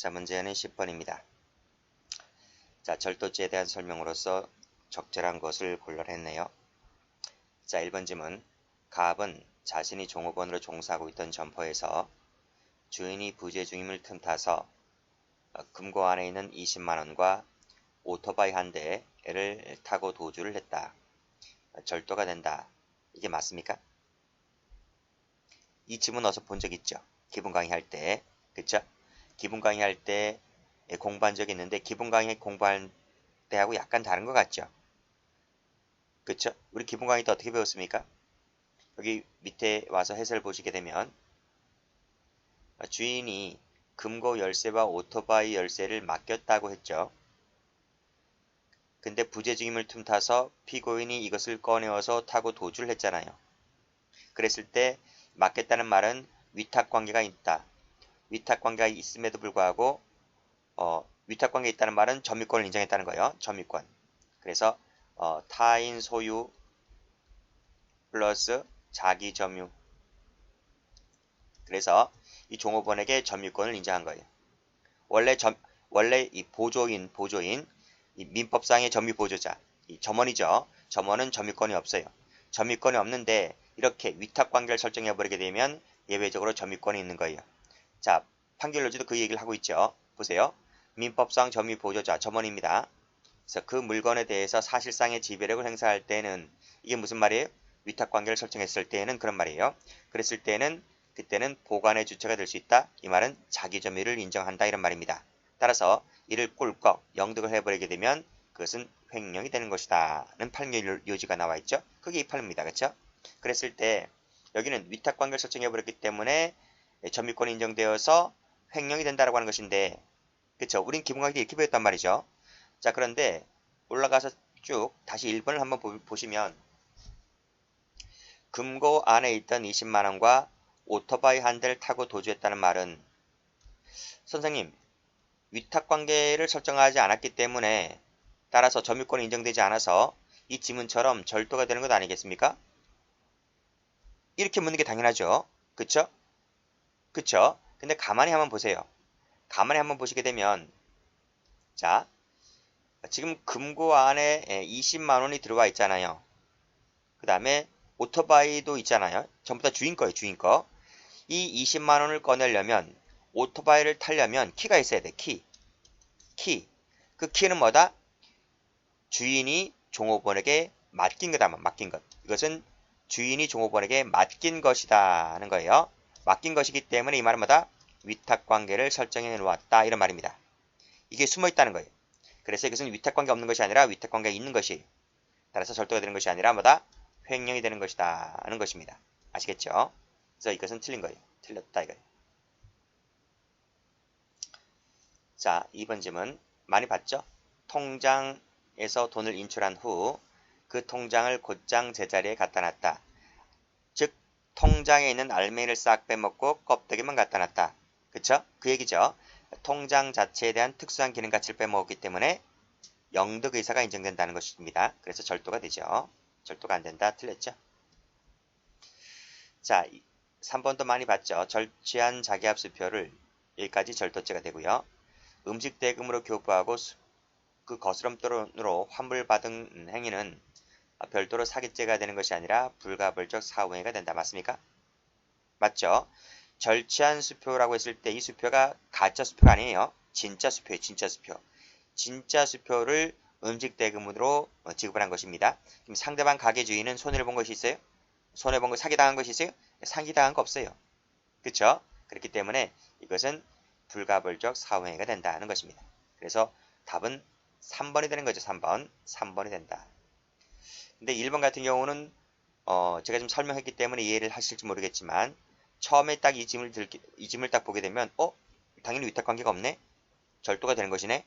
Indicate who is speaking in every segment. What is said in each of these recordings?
Speaker 1: 자, 문제는 10번입니다. 자, 절도죄에 대한 설명으로서 적절한 것을 골라냈네요. 자, 1번 질문. 갑은 자신이 종업원으로 종사하고 있던 점포에서 주인이 부재 중임을 틈타서 금고 안에 있는 20만원과 오토바이 한 대를 타고 도주를 했다. 절도가 된다. 이게 맞습니까? 이 질문 어서 본 적 있죠? 기본 강의할 때. 그쵸? 기본 강의할 때 공부한 적이 있는데 기본 강의 공부할 때하고 약간 다른 것 같죠? 그쵸? 우리 기본 강의 때 어떻게 배웠습니까? 여기 밑에 와서 해설 보시게 되면 주인이 금고 열쇠와 오토바이 열쇠를 맡겼다고 했죠. 근데 부재중임을 틈타서 피고인이 이것을 꺼내어서 타고 도주를 했잖아요. 그랬을 때 맡겼다는 말은 위탁관계가 있다. 위탁관계가 있음에도 불구하고 위탁관계가 있다는 말은 점유권을 인정했다는 거예요. 점유권. 그래서 타인 소유 플러스 자기 점유. 그래서 이 종업원에게 점유권을 인정한 거예요. 원래 이 보조인 이 민법상의 점유 보조자 이 점원이죠. 점원은 점유권이 없어요. 점유권이 없는데 이렇게 위탁 관계를 설정해 버리게 되면 예외적으로 점유권이 있는 거예요. 자, 판결로지도 그 얘기를 하고 있죠. 보세요. 민법상 점유 보조자 점원입니다. 그래서 그 물건에 대해서 사실상의 지배력을 행사할 때는 이게 무슨 말이에요? 위탁 관계를 설정했을 때에는 그런 말이에요. 그랬을 때는 그때는 보관의 주체가 될 수 있다. 이 말은 자기 점유를 인정한다 이런 말입니다. 따라서 이를 꿀꺽 영득을 해버리게 되면 그것은 횡령이 되는 것이다는 판결 요지가 나와 있죠. 그게 이 판입니다. 그렇죠? 그랬을 때 여기는 위탁 관계를 설정해버렸기 때문에 점유권이 인정되어서 횡령이 된다라고 하는 것인데 그렇죠? 우린 기본강의 이렇게 배웠단 말이죠. 자, 그런데 올라가서 쭉 다시 1번을 한번 보시면 금고 안에 있던 20만원과 오토바이 한 대를 타고 도주했다는 말은 선생님 위탁관계를 설정하지 않았기 때문에 따라서 점유권이 인정되지 않아서 이 지문처럼 절도가 되는 것 아니겠습니까? 이렇게 묻는 게 당연하죠. 그쵸? 그쵸? 근데 가만히 한번 보세요. 가만히 한번 보시게 되면 자, 지금 금고 안에 20만원이 들어와 있잖아요. 그 다음에 오토바이도 있잖아요. 전부 다 주인 거예요. 주인 거. 이 20만원을 꺼내려면 오토바이를 타려면 키가 있어야 돼. 키. 그 키는 뭐다? 주인이 종업원에게 맡긴 거다. 맡긴 것. 이것은 주인이 종업원에게 맡긴 것이다 하는 거예요. 맡긴 것이기 때문에 이 말은 뭐다? 위탁관계를 설정해 놓았다 이런 말입니다. 이게 숨어 있다는 거예요. 그래서 이것은 위탁관계 없는 것이 아니라 위탁관계가 있는 것이 따라서 절도가 되는 것이 아니라 뭐다? 횡령이 되는 것이다 하는 것입니다. 아시겠죠? 그래서 이것은 틀린 거예요. 틀렸다 이거예요. 자, 2번 질문 많이 봤죠? 통장에서 돈을 인출한 후 그 통장을 곧장 제자리에 갖다 놨다. 즉 통장에 있는 알맹이를 싹 빼먹고 껍데기만 갖다 놨다. 그쵸? 그 얘기죠. 통장 자체에 대한 특수한 기능 가치를 빼먹었기 때문에 영득의사가 인정된다는 것입니다. 그래서 절도가 되죠. 절도가 안 된다. 틀렸죠? 자, 3번도 많이 봤죠. 절취한 자기압수표를 여기까지 절도죄가 되고요. 음식 대금으로 교부하고 그 거스름돈으로 환불받은 행위는 별도로 사기죄가 되는 것이 아니라 불가벌적 사후행위가 된다. 맞습니까? 맞죠? 절취한 수표라고 했을 때 이 수표가 가짜 수표가 아니에요. 진짜 수표예요. 진짜 수표. 진짜 수표를 음식 대금으로 지급한 것입니다. 그럼 상대방 가게 주인은 손해를 본 것이 있어요? 손해본 거 사기당한 것이 있어요? 사기당한 거 없어요. 그렇죠? 그렇기 때문에 이것은 불가벌적 사후행위가 된다는 것입니다. 그래서 답은 3번이 되는 거죠. 3번. 3번이 된다. 근데 1번 같은 경우는 제가 좀 설명했기 때문에 이해를 하실지 모르겠지만 처음에 딱 이 짐을 딱 보게 되면 당연히 위탁관계가 없네? 절도가 되는 것이네?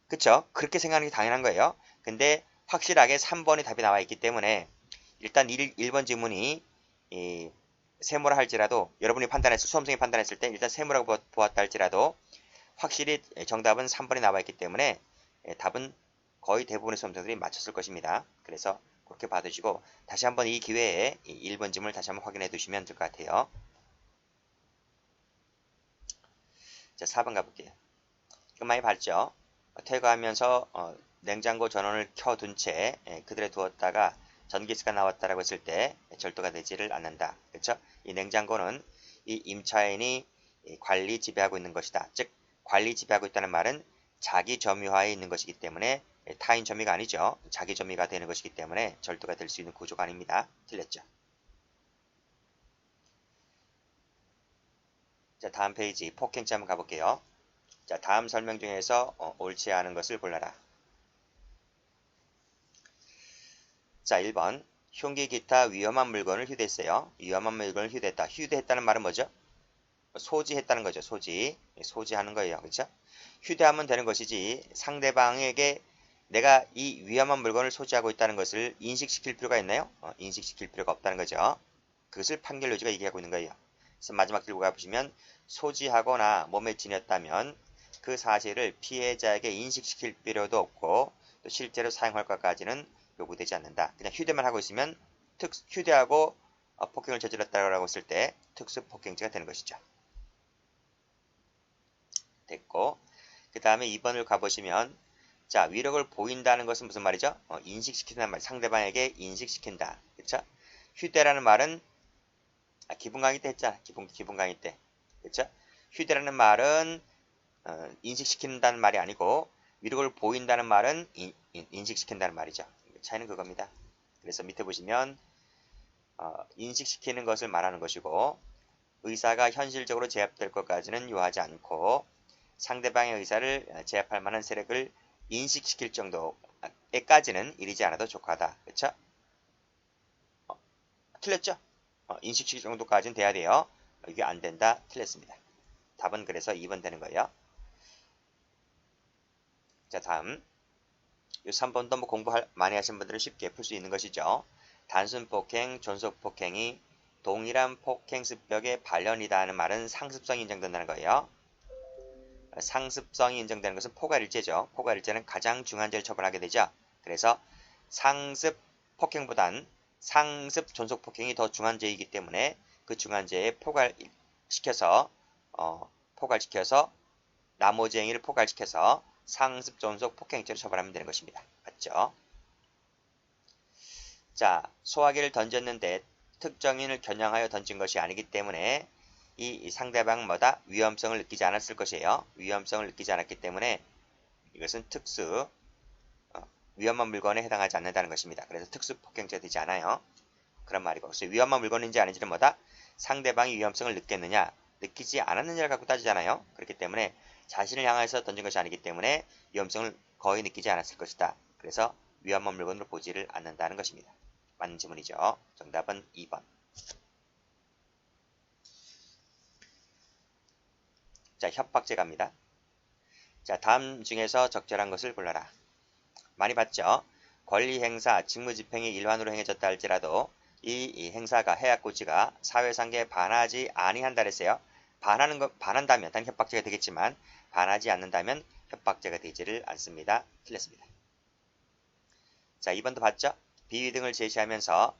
Speaker 1: 그쵸? 그렇게 생각하는 게 당연한 거예요. 근데 확실하게 3번이 답이 나와 있기 때문에 일단 1번 질문이 세모라 할지라도 여러분이 수험생이 판단했을 때 일단 세모라고 보았다 할지라도 확실히 정답은 3번이 나와 있기 때문에 답은 거의 대부분의 수험생들이 맞췄을 것입니다. 그래서 그렇게 봐두시고 다시 한번 이 기회에 1번 질문을 다시 한번 확인해 두시면 될 것 같아요. 자, 4번 가볼게요. 이거 많이 봤죠? 퇴거하면서 냉장고 전원을 켜둔 채 그대로 두었다가 전기세가 나왔다라고 했을 때 절도가 되지를 않는다. 그렇죠? 이 냉장고는 이 임차인이 관리 지배하고 있는 것이다. 즉 관리 지배하고 있다는 말은 자기 점유하에 있는 것이기 때문에 타인 점유가 아니죠. 자기 점유가 되는 것이기 때문에 절도가 될 수 있는 구조가 아닙니다. 틀렸죠? 자, 다음 페이지 폭행죄 한번 가볼게요. 자, 다음 설명 중에서 옳지 않은 것을 골라라. 자, 1번 흉기 기타 위험한 물건을 휴대했어요. 위험한 물건을 휴대했다. 휴대했다는 말은 뭐죠? 소지했다는 거죠. 소지하는 거예요. 그렇죠? 휴대하면 되는 것이지 상대방에게 내가 이 위험한 물건을 소지하고 있다는 것을 인식시킬 필요가 있나요? 인식시킬 필요가 없다는 거죠. 그것을 판결 요지가 얘기하고 있는 거예요. 그래서 마지막 들고 가보시면 소지하거나 몸에 지녔다면 그 사실을 피해자에게 인식시킬 필요도 없고 또 실제로 사용할 것까지는 요구되지 않는다. 그냥 휴대만 하고 있으면 휴대하고 폭행을 저질렀다고 했을 때 특수폭행죄가 되는 것이죠. 됐고 그 다음에 2번을 가보시면 자, 위력을 보인다는 것은 무슨 말이죠? 인식시킨다는 말, 상대방에게 인식시킨다. 그쵸? 휴대라는 말은 기본 강의 때 했잖아. 기본 강의 때. 그쵸? 휴대라는 말은 인식시킨다는 말이 아니고 위력을 보인다는 말은 인식시킨다는 말이죠. 차이는 그겁니다. 그래서 밑에 보시면 인식시키는 것을 말하는 것이고 의사가 현실적으로 제압될 것까지는 요하지 않고 상대방의 의사를 제압할 만한 세력을 인식시킬 정도에까지는 이르지 않아도 족하다. 그쵸? 틀렸죠? 인식시킬 정도까지는 돼야 돼요. 이게 안 된다. 틀렸습니다. 답은 그래서 2번 되는 거예요. 자, 다음. 이 3번도 뭐 공부 많이 하신 분들은 쉽게 풀 수 있는 것이죠. 단순 폭행, 존속 폭행이 동일한 폭행 습격의 발현이다 하는 말은 상습성이 인정된다는 거예요. 상습성이 인정되는 것은 포괄일죄죠. 포괄일죄는 가장 중한 죄를 처벌하게 되죠. 그래서 상습 폭행보단 상습 존속 폭행이 더 중한 죄이기 때문에 그 중한 죄에 포괄시켜서 나머지 행위를 포괄시켜서 상습 존속 폭행죄로 처벌하면 되는 것입니다. 맞죠? 자, 소화기를 던졌는데 특정인을 겨냥하여 던진 것이 아니기 때문에 이 상대방은 뭐다? 위험성을 느끼지 않았을 것이에요. 위험성을 느끼지 않았기 때문에 이것은 위험한 물건에 해당하지 않는다는 것입니다. 그래서 특수폭행죄가 되지 않아요. 그런 말이고. 그래서 위험한 물건인지 아닌지는 뭐다? 상대방이 위험성을 느꼈느냐, 느끼지 않았느냐를 갖고 따지잖아요. 그렇기 때문에 자신을 향해서 던진 것이 아니기 때문에 위험성을 거의 느끼지 않았을 것이다. 그래서 위험한 물건으로 보지를 않는다는 것입니다. 맞는 지문이죠. 정답은 2번. 자, 협박죄 갑니다. 자, 다음 중에서 적절한 것을 골라라. 많이 봤죠? 권리 행사, 직무 집행이 일환으로 행해졌다 할지라도 이 행사가 해약고지가 사회상계에 반하지 아니한다 했어요. 반한다면 단 협박죄가 되겠지만 반하지 않는다면 협박죄가 되지를 않습니다. 틀렸습니다. 자, 2번도 봤죠? 비위 등을 제시하면서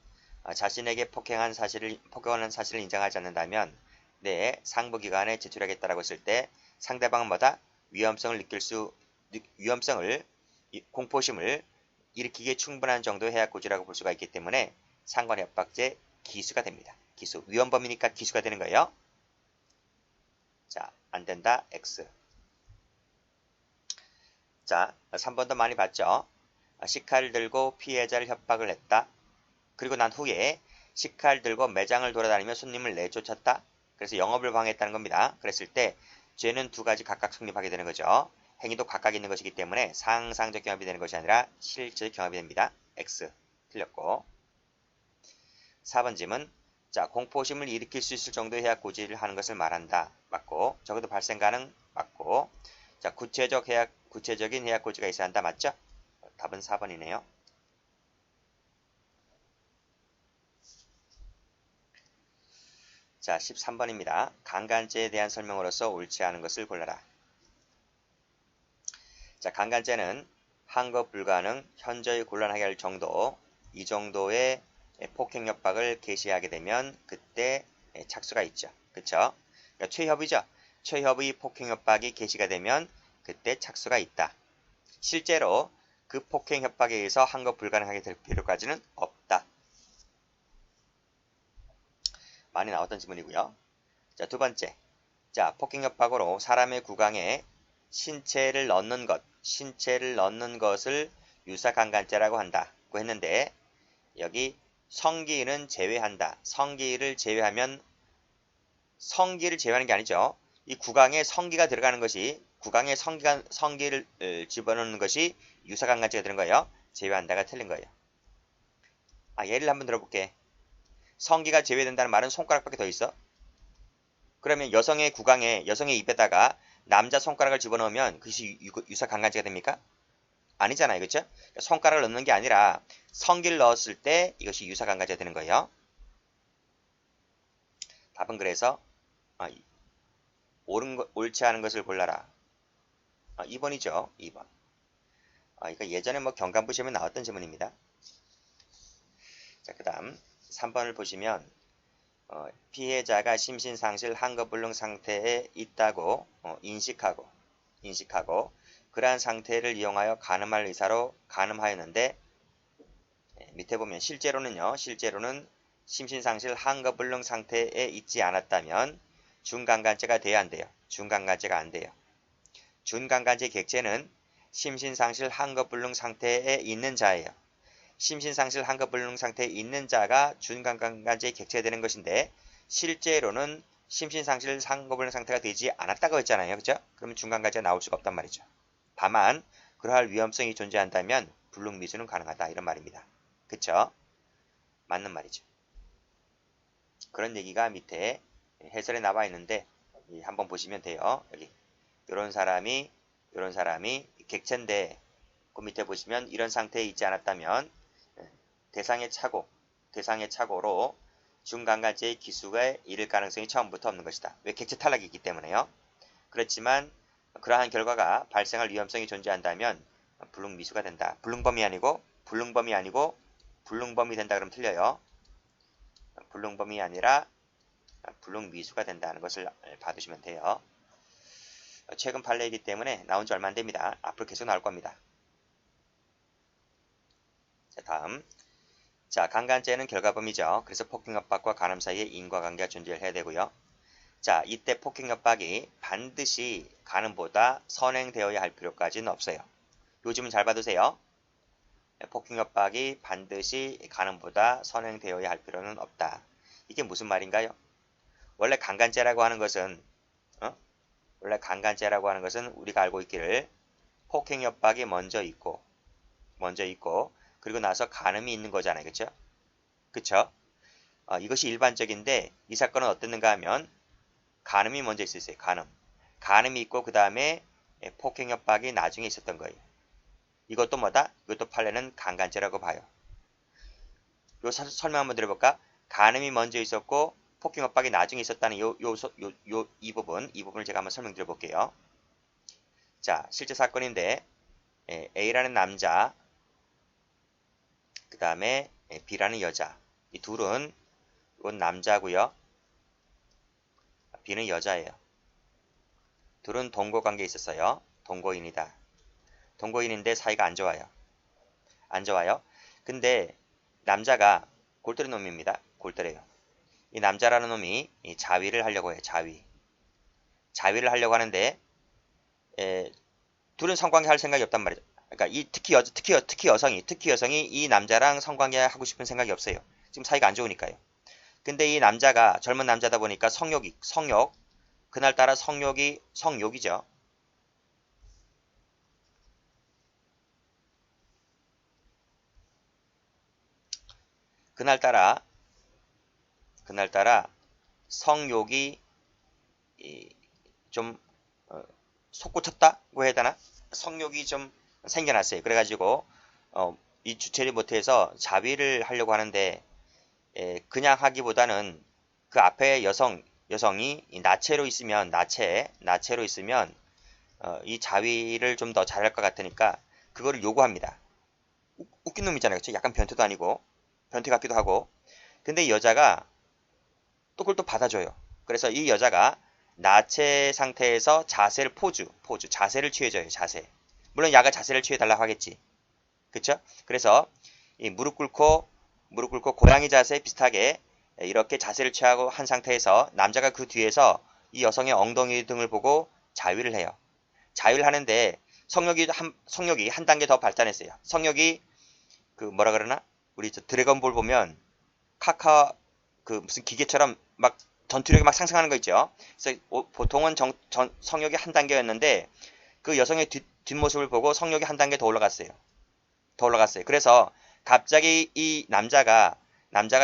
Speaker 1: 자신에게 폭행한 사실을 인정하지 않는다면 상부기관에 제출하겠다라고 했을 때 상대방은 뭐다? 공포심을 일으키기에 충분한 정도의 해약고지라고 볼 수가 있기 때문에 상관협박죄 기수가 됩니다. 기수. 위헌범이니까 기수가 되는 거예요. 자, 안 된다. X. 자, 3번도 많이 봤죠? 식칼을 들고 피해자를 협박을 했다. 그리고 난 후에 식칼 들고 매장을 돌아다니며 손님을 내쫓았다. 그래서 영업을 방해했다는 겁니다. 그랬을 때 죄는 두 가지 각각 성립하게 되는 거죠. 행위도 각각 있는 것이기 때문에 상상적 경합이 되는 것이 아니라 실질적 경합이 됩니다. X. 틀렸고. 4번 질문. 자, 공포심을 일으킬 수 있을 정도의 해약 고지를 하는 것을 말한다. 맞고. 적어도 발생 가능. 맞고. 자, 구체적인 해약 고지가 있어야 한다. 맞죠? 답은 4번이네요. 자, 13번입니다. 강간죄에 대한 설명으로서 옳지 않은 것을 골라라. 자, 강간죄는 항거 불가능, 현저히 곤란하게 할 정도, 이 정도의 폭행 협박을 개시하게 되면 그때 착수가 있죠. 그쵸? 그러니까 최협이죠. 최협의 폭행협박이 개시가 되면 그때 착수가 있다. 실제로 그 폭행협박에 의해서 항거 불가능하게 될 필요까지는 없다. 많이 나왔던 지문이고요. 자, 두 번째. 자, 폭행협박으로 사람의 구강에 신체를 넣는 것을 유사강간죄라고 한다고 했는데 여기 성기는 제외한다. 성기를 제외하는 게 아니죠. 이 구강에 성기가 들어가는 것이 구강에 성기를 집어넣는 것이 유사강간죄가 되는 거예요. 제외한다가 틀린 거예요. 예를 한번 들어볼게. 성기가 제외된다는 말은 손가락밖에 더 있어? 그러면 여성의 입에다가 남자 손가락을 집어넣으면 그것이 유사강간죄가 됩니까? 아니잖아요. 그렇죠? 그러니까 손가락을 넣는 게 아니라 성기를 넣었을 때 이것이 유사강간죄가 되는 거예요. 답은 그래서 옳지 않은 것을 골라라. 2번이죠. 2번. 이거 예전에 경간부 시험에 나왔던 질문입니다. 자, 그 다음 3번을 보시면 피해자가 심신상실 항거불능 상태에 있다고 인식하고 그러한 상태를 이용하여 간음할 의사로 간음하였는데 밑에 보면 실제로는 심신상실 항거불능 상태에 있지 않았다면 준강간죄가 돼야 안 돼요. 준강간죄가 안 돼요. 준강간죄 객체는 심신상실 항거불능 상태에 있는 자예요. 심신상실 항거불능 상태에 있는 자가 준강간죄 객체가 되는 것인데 실제로는 심신상실 항거불능 상태가 되지 않았다고 했잖아요. 그죠? 그러면 준강간죄가 나올 수가 없단 말이죠. 다만 그러할 위험성이 존재한다면 불능미수는 가능하다 이런 말입니다. 그쵸? 맞는 말이죠. 그런 얘기가 밑에 해설에 나와 있는데 한번 보시면 돼요. 여기 이런 사람이 객체인데 그 밑에 보시면 이런 상태에 있지 않았다면 대상의 착오로 준강간죄의 기수에 이를 가능성이 처음부터 없는 것이다. 왜? 객체 탈락이 있기 때문에요. 그렇지만 그러한 결과가 발생할 위험성이 존재한다면 불능미수가 된다. 불능범이 아니고 불능범이 된다 그러면 틀려요. 불능범이 아니라 불능미수가 된다는 것을 봐두시면 돼요. 최근 판례이기 때문에 나온 지 얼마 안 됩니다. 앞으로 계속 나올 겁니다. 자, 다음. 자, 강간죄는 결과범이죠. 그래서 폭행협박과 간음 사이에 인과관계가 존재해야 되고요. 자, 이때 폭행협박이 반드시 간음보다 선행되어야 할 필요까지는 없어요. 요즘은 잘 봐두세요. 폭행협박이 반드시 간음보다 선행되어야 할 필요는 없다. 이게 무슨 말인가요? 원래 강간죄라고 하는 것은 우리가 알고 있기를 폭행협박이 먼저 있고 그리고 나서 간음이 있는 거잖아요. 그쵸? 그쵸? 이것이 일반적인데 이 사건은 어땠는가 하면 간음이 먼저 있었어요. 간음이 있고 그 다음에 폭행협박이 나중에 있었던 거예요. 이것도 이것도 판례는 강간죄라고 봐요. 요 설명 한번 드려볼까? 간음이 먼저 있었고 폭행협박이 나중에 있었다는 이 부분을 제가 한번 설명드려 볼게요. 자, 실제 사건인데 A라는 남자, 그 다음에 B라는 여자. 이 둘은 이건 남자고요. B는 여자예요. 둘은 동거관계에 있었어요. 동거인이다. 동거인인데 사이가 안 좋아요. 근데 남자가 골똘히 놈입니다. 골똘해요. 이 남자라는 놈이 자위를 하려고 해요. 자위를 하려고 하는데 둘은 성관계 할 생각이 없단 말이죠. 그러니까 특히 여성이 이 남자랑 성관계 하고 싶은 생각이 없어요. 지금 사이가 안 좋으니까요. 근데 이 남자가 젊은 남자다 보니까 그날따라 성욕이죠. 그날따라 성욕이 좀 솟구쳤다고 해야 되나? 성욕이 좀 생겨났어요. 그래가지고 이 주체를 못해서 자위를 하려고 하는데 그냥 하기보다는 그 앞에 여성이 나체로 있으면 이 자위를 좀 더 잘할 것 같으니까 그거를 요구합니다. 웃긴 놈이잖아요. 그쵸? 약간 변태 같기도 하고. 근데 이 여자가 또 그걸 또 받아줘요. 그래서 이 여자가 나체 상태에서 자세를 자세를 취해줘요. 자세. 물론 야가 자세를 취해달라고 하겠지. 그쵸? 그래서 이 무릎 꿇고 고양이 자세 비슷하게 이렇게 자세를 취하고 한 상태에서 남자가 그 뒤에서 이 여성의 엉덩이 등을 보고 자위를 해요. 자위를 하는데 성욕이 한 단계 더 발달했어요. 성욕이 그 뭐라 그러나? 우리 저 드래곤볼 보면 그 무슨 기계처럼 막 전투력이 막 상승하는 거 있죠. 그래서 보통은 성욕이 한 단계였는데 그 여성의 뒷모습을 보고 성욕이 한 단계 더 올라갔어요. 그래서 갑자기 이 남자가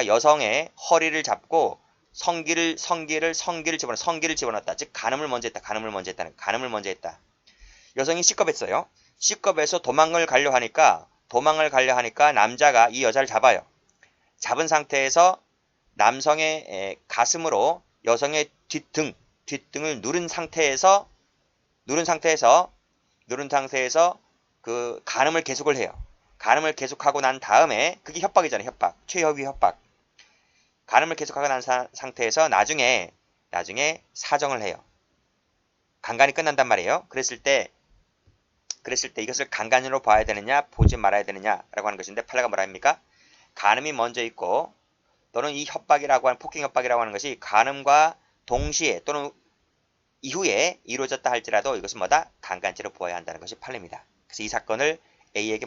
Speaker 1: 여성의 허리를 잡고 성기를 집어넣었다. 즉 간음을 먼저 했다. 여성이 C컵했어요. C컵에서 도망을 가려 하니까 남자가 이 여자를 잡아요. 잡은 상태에서 남성의 가슴으로 여성의 뒷등을 누른 상태에서 그 간음을 계속을 해요. 간음을 계속하고 난 다음에 그게 협박이잖아요. 협박. 최협의 협박. 간음을 계속하고 난 상태에서 나중에 사정을 해요. 강간이 끝난단 말이에요. 그랬을 때 이것을 강간으로 봐야 되느냐 보지 말아야 되느냐라고 하는 것인데 판례가 뭐라 합니까? 간음이 먼저 있고 또는 이 협박이라고 하는 폭행 협박이라고 하는 것이 간음과 동시에 또는 이후에 이루어졌다 할지라도 이것은 뭐다? 강간죄로 보아야 한다는 것이 판례입니다. 그래서 이 사건을 A에게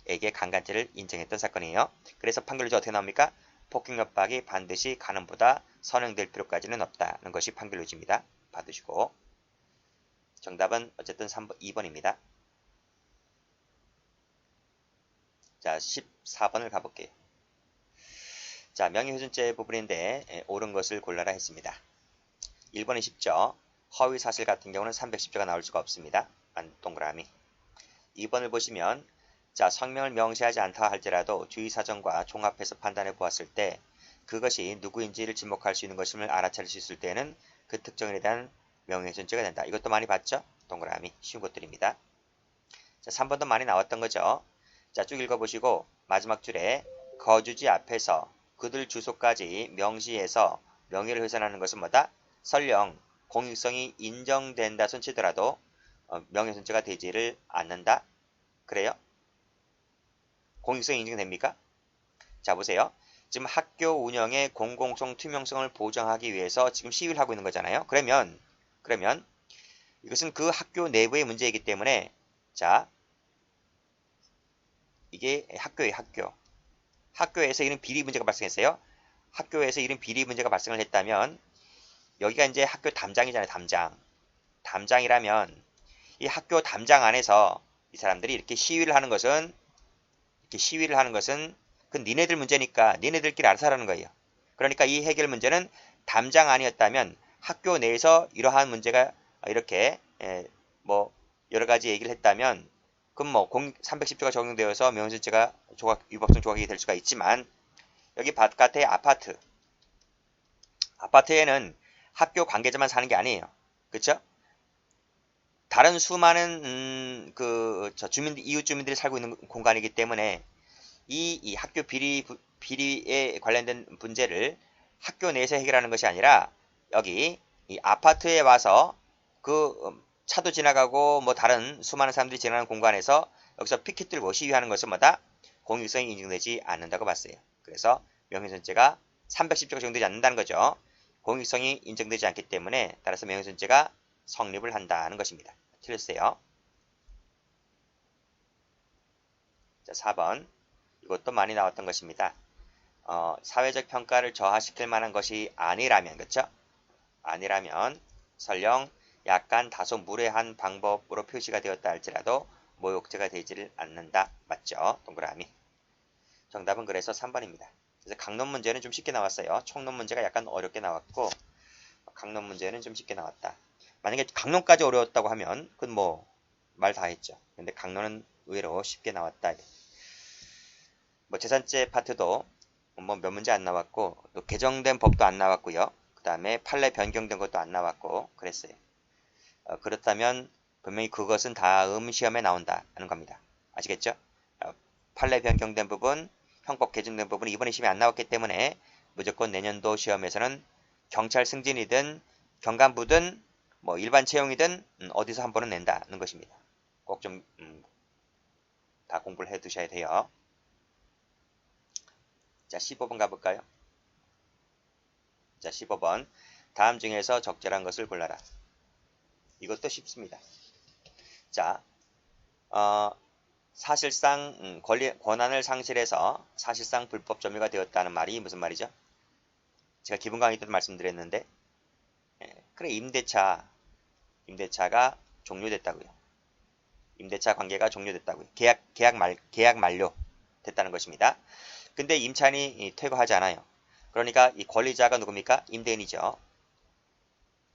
Speaker 1: A에게 강간죄를 인정했던 사건이에요. 그래서 판결문이 어떻게 나옵니까? 폭행 협박이 반드시 간음보다 선행될 필요까지는 없다는 것이 판결문입니다. 받으시고 정답은 어쨌든 2번입니다. 자, 14번을 가볼게요. 자, 명예훼손죄 부분인데 옳은 것을 골라라 했습니다. 1번이 쉽죠. 허위사실 같은 경우는 310조가 나올 수가 없습니다. 동그라미. 2번을 보시면 자, 성명을 명시하지 않다 할지라도 주의사정과 종합해서 판단해 보았을 때 그것이 누구인지를 지목할 수 있는 것임을 알아차릴 수 있을 때는 그 특정인에 대한 명예훼손죄가 된다. 이것도 많이 봤죠? 동그라미. 쉬운 것들입니다. 자, 3번도 많이 나왔던 거죠. 자, 쭉 읽어보시고 마지막 줄에 거주지 앞에서 그들 주소까지 명시해서 명예를 훼손하는 것은 뭐다? 설령 공익성이 인정된다 손치더라도 명예훼손죄가 되지를 않는다. 그래요? 공익성이 인정됩니까? 자, 보세요. 지금 학교 운영의 공공성, 투명성을 보장하기 위해서 지금 시위를 하고 있는 거잖아요. 그러면 이것은 그 학교 내부의 문제이기 때문에 자, 이게 학교에서 이런 비리 문제가 발생했어요. 학교에서 이런 비리 문제가 발생을 했다면 여기가 이제 학교 담장이잖아요. 담장이라면 이 학교 담장 안에서 이 사람들이 이렇게 시위를 하는 것은 그 니네들 문제니까 니네들끼리 알아서 하라는 거예요. 그러니까 이 해결 문제는 담장 안이었다면 학교 내에서 이러한 문제가 이렇게 뭐 여러 가지 얘기를 했다면 그럼 뭐 310조가 적용되어서 명예훼손죄가 위법성 조각이 될 수가 있지만 여기 바깥에 아파트에는 학교 관계자만 사는 게 아니에요. 그렇죠? 다른 수많은 이웃 주민들이 살고 있는 공간이기 때문에 이 학교 비리에 관련된 문제를 학교 내에서 해결하는 것이 아니라 여기 이 아파트에 와서 그 차도 지나가고 뭐 다른 수많은 사람들이 지나가는 공간에서 여기서 피켓 들고 시위하는 것은 뭐다? 공익성이 인정되지 않는다고 봤어요. 그래서 명예훼손죄가 310조가 적용되지 않는다는 거죠. 공익성이 인정되지 않기 때문에 따라서 명예훼손죄가 성립을 한다는 것입니다. 틀렸어요. 자, 4번. 이것도 많이 나왔던 것입니다. 사회적 평가를 저하시킬 만한 것이 아니라면, 그렇죠? 아니라면 설령 약간 다소 무례한 방법으로 표시가 되었다 할지라도 모욕죄가 되지를 않는다. 맞죠? 동그라미. 정답은 그래서 3번입니다. 그래서 강론 문제는 좀 쉽게 나왔어요. 총론 문제가 약간 어렵게 나왔고 강론 문제는 좀 쉽게 나왔다. 만약에 강론까지 어려웠다고 하면 그건 뭐 말 다 했죠. 근데 강론은 의외로 쉽게 나왔다. 뭐 재산죄 파트도 뭐 몇 문제 안 나왔고 또 개정된 법도 안 나왔고요. 그 다음에 판례 변경된 것도 안 나왔고 그랬어요. 그렇다면 분명히 그것은 다음 시험에 나온다는 겁니다. 아시겠죠? 판례 변경된 부분, 형법 개정된 부분이 이번에 시험에 안 나왔기 때문에 무조건 내년도 시험에서는 경찰 승진이든 경감부든 뭐 일반 채용이든 어디서 한 번은 낸다는 것입니다. 꼭 좀 다 공부를 해 두셔야 돼요. 자, 15번 가볼까요? 자, 15번. 다음 중에서 적절한 것을 골라라. 이것도 쉽습니다. 자, 사실상 권한을 상실해서 사실상 불법 점유가 되었다는 말이 무슨 말이죠? 제가 기본 강의 때도 말씀드렸는데, 그래 임대차가 종료됐다고요. 임대차 관계가 종료됐다고요. 계약 만료 됐다는 것입니다. 근데 임차인이 퇴거하지 않아요. 그러니까 이 권리자가 누굽니까? 임대인이죠.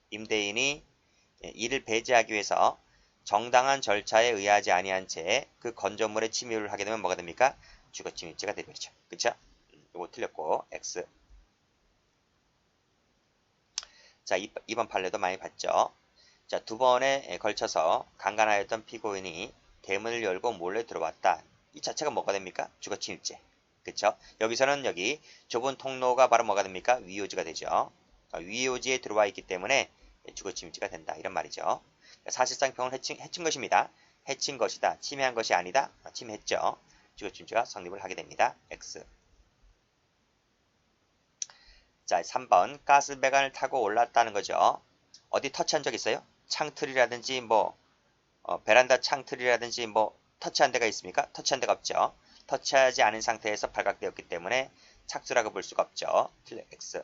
Speaker 1: 임대인이 이를 배제하기 위해서 정당한 절차에 의하지 아니한 채 그 건조물에 침입을 하게 되면 뭐가 됩니까? 주거침입죄가 되버리죠. 그쵸? 이거 틀렸고 X. 자, 2번 판례도 많이 봤죠. 자, 두 번에 걸쳐서 강간하였던 피고인이 대문을 열고 몰래 들어왔다. 이 자체가 뭐가 됩니까? 주거침입죄. 그쵸? 여기서는 여기 좁은 통로가 바로 뭐가 됩니까? 위요지가 되죠. 위요지에 들어와 있기 때문에 주거침입죄가 된다. 이런 말이죠. 사실상 병을 해친 것입니다. 해친 것이다. 침해한 것이 아니다. 침해했죠. 주거침입죄가 성립을 하게 됩니다. X. 자, 3번 가스배관을 타고 올랐다는 거죠. 어디 터치한 적 있어요? 창틀이라든지 뭐 베란다 창틀이라든지 뭐 터치한 데가 있습니까? 터치한 데가 없죠. 터치하지 않은 상태에서 발각되었기 때문에 착수라고 볼 수가 없죠. X.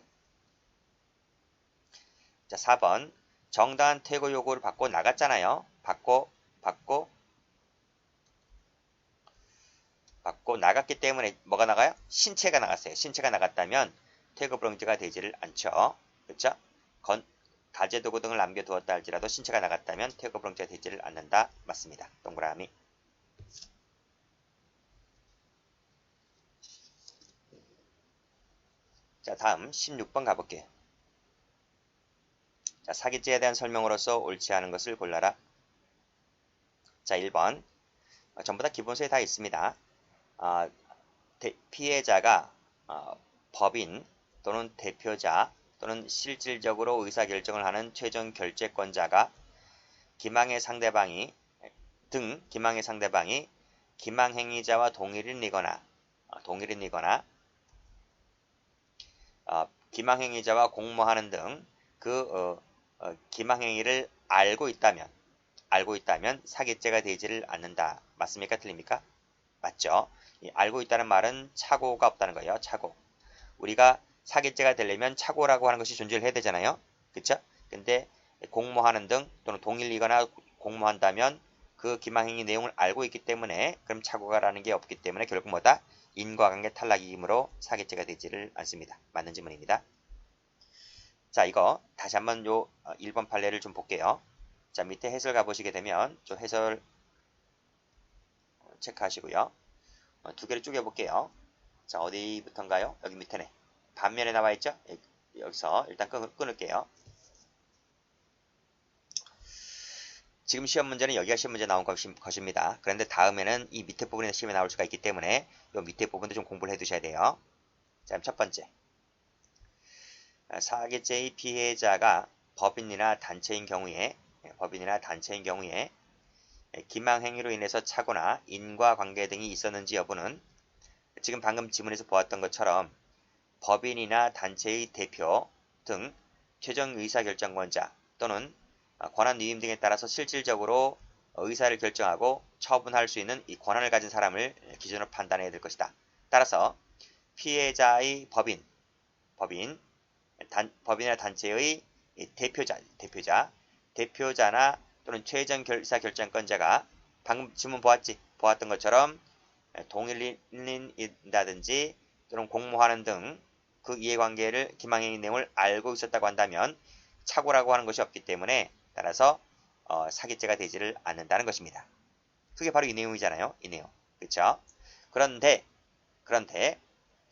Speaker 1: 자, 4번 정당한 퇴거 요구를 받고 나갔잖아요. 받고 나갔기 때문에 뭐가 나가요? 신체가 나갔어요. 신체가 나갔다면 퇴거 불응죄가 되지를 않죠. 그렇죠? 가재도구 등을 남겨두었다 할지라도 신체가 나갔다면 퇴거 불응죄가 되지를 않는다. 맞습니다. 동그라미. 자, 다음 16번 가볼게요. 자, 사기죄에 대한 설명으로서 옳지 않은 것을 골라라. 자, 1번 전부 다 기본서에 다 있습니다. 피해자가 법인 또는 대표자 또는 실질적으로 의사결정을 하는 최종 결재권자가 기망의 상대방이 기망행위자와 동일인이거나 기망행위자와 공모하는 등 그 기망행위를 알고 있다면 사기죄가 되지를 않는다. 맞습니까? 틀립니까? 맞죠? 알고 있다는 말은 착오가 없다는 거예요. 착오. 우리가 사기죄가 되려면 착오라고 하는 것이 존재를 해야 되잖아요. 그쵸? 근데 공모하는 등 또는 동일이거나 공모한다면 그 기망행위 내용을 알고 있기 때문에 그럼 착오가라는 게 없기 때문에 결국 뭐다? 인과관계 탈락이므로 사기죄가 되지를 않습니다. 맞는 질문입니다. 자, 이거 다시 한번 요 1번 판례를 좀 볼게요. 자, 밑에 해설 가보시게 되면 좀 해설 체크하시고요. 두 개를 쪼개볼게요. 자, 어디부터인가요? 여기 밑에네. 반면에 나와 있죠? 여기서 일단 끊을게요. 지금 시험 문제는 여기가 시험 문제 나온 것입니다. 그런데 다음에는 이 밑에 부분에서 시험에 나올 수가 있기 때문에 이 밑에 부분도 좀 공부를 해 두셔야 돼요. 자, 첫 번째. 사기죄의 피해자가 법인이나 단체인 경우에 기망행위로 인해서 착오나 인과관계 등이 있었는지 여부는 지금 방금 지문에서 보았던 것처럼 법인이나 단체의 대표 등 최종 의사결정권자 또는 권한위임 등에 따라서 실질적으로 의사를 결정하고 처분할 수 있는 이 권한을 가진 사람을 기준으로 판단해야 될 것이다. 따라서 피해자의 법인이나 단체의 대표자나 또는 최종 의사결정권자가 방금 지문 보았던 것처럼 동일인이라든지 또는 공모하는 등 그 이해관계를 기망행위 내용을 알고 있었다고 한다면 착오라고 하는 것이 없기 때문에 따라서 사기죄가 되지를 않는다는 것입니다. 그게 바로 이 내용이잖아요. 이 내용. 그렇죠? 그런데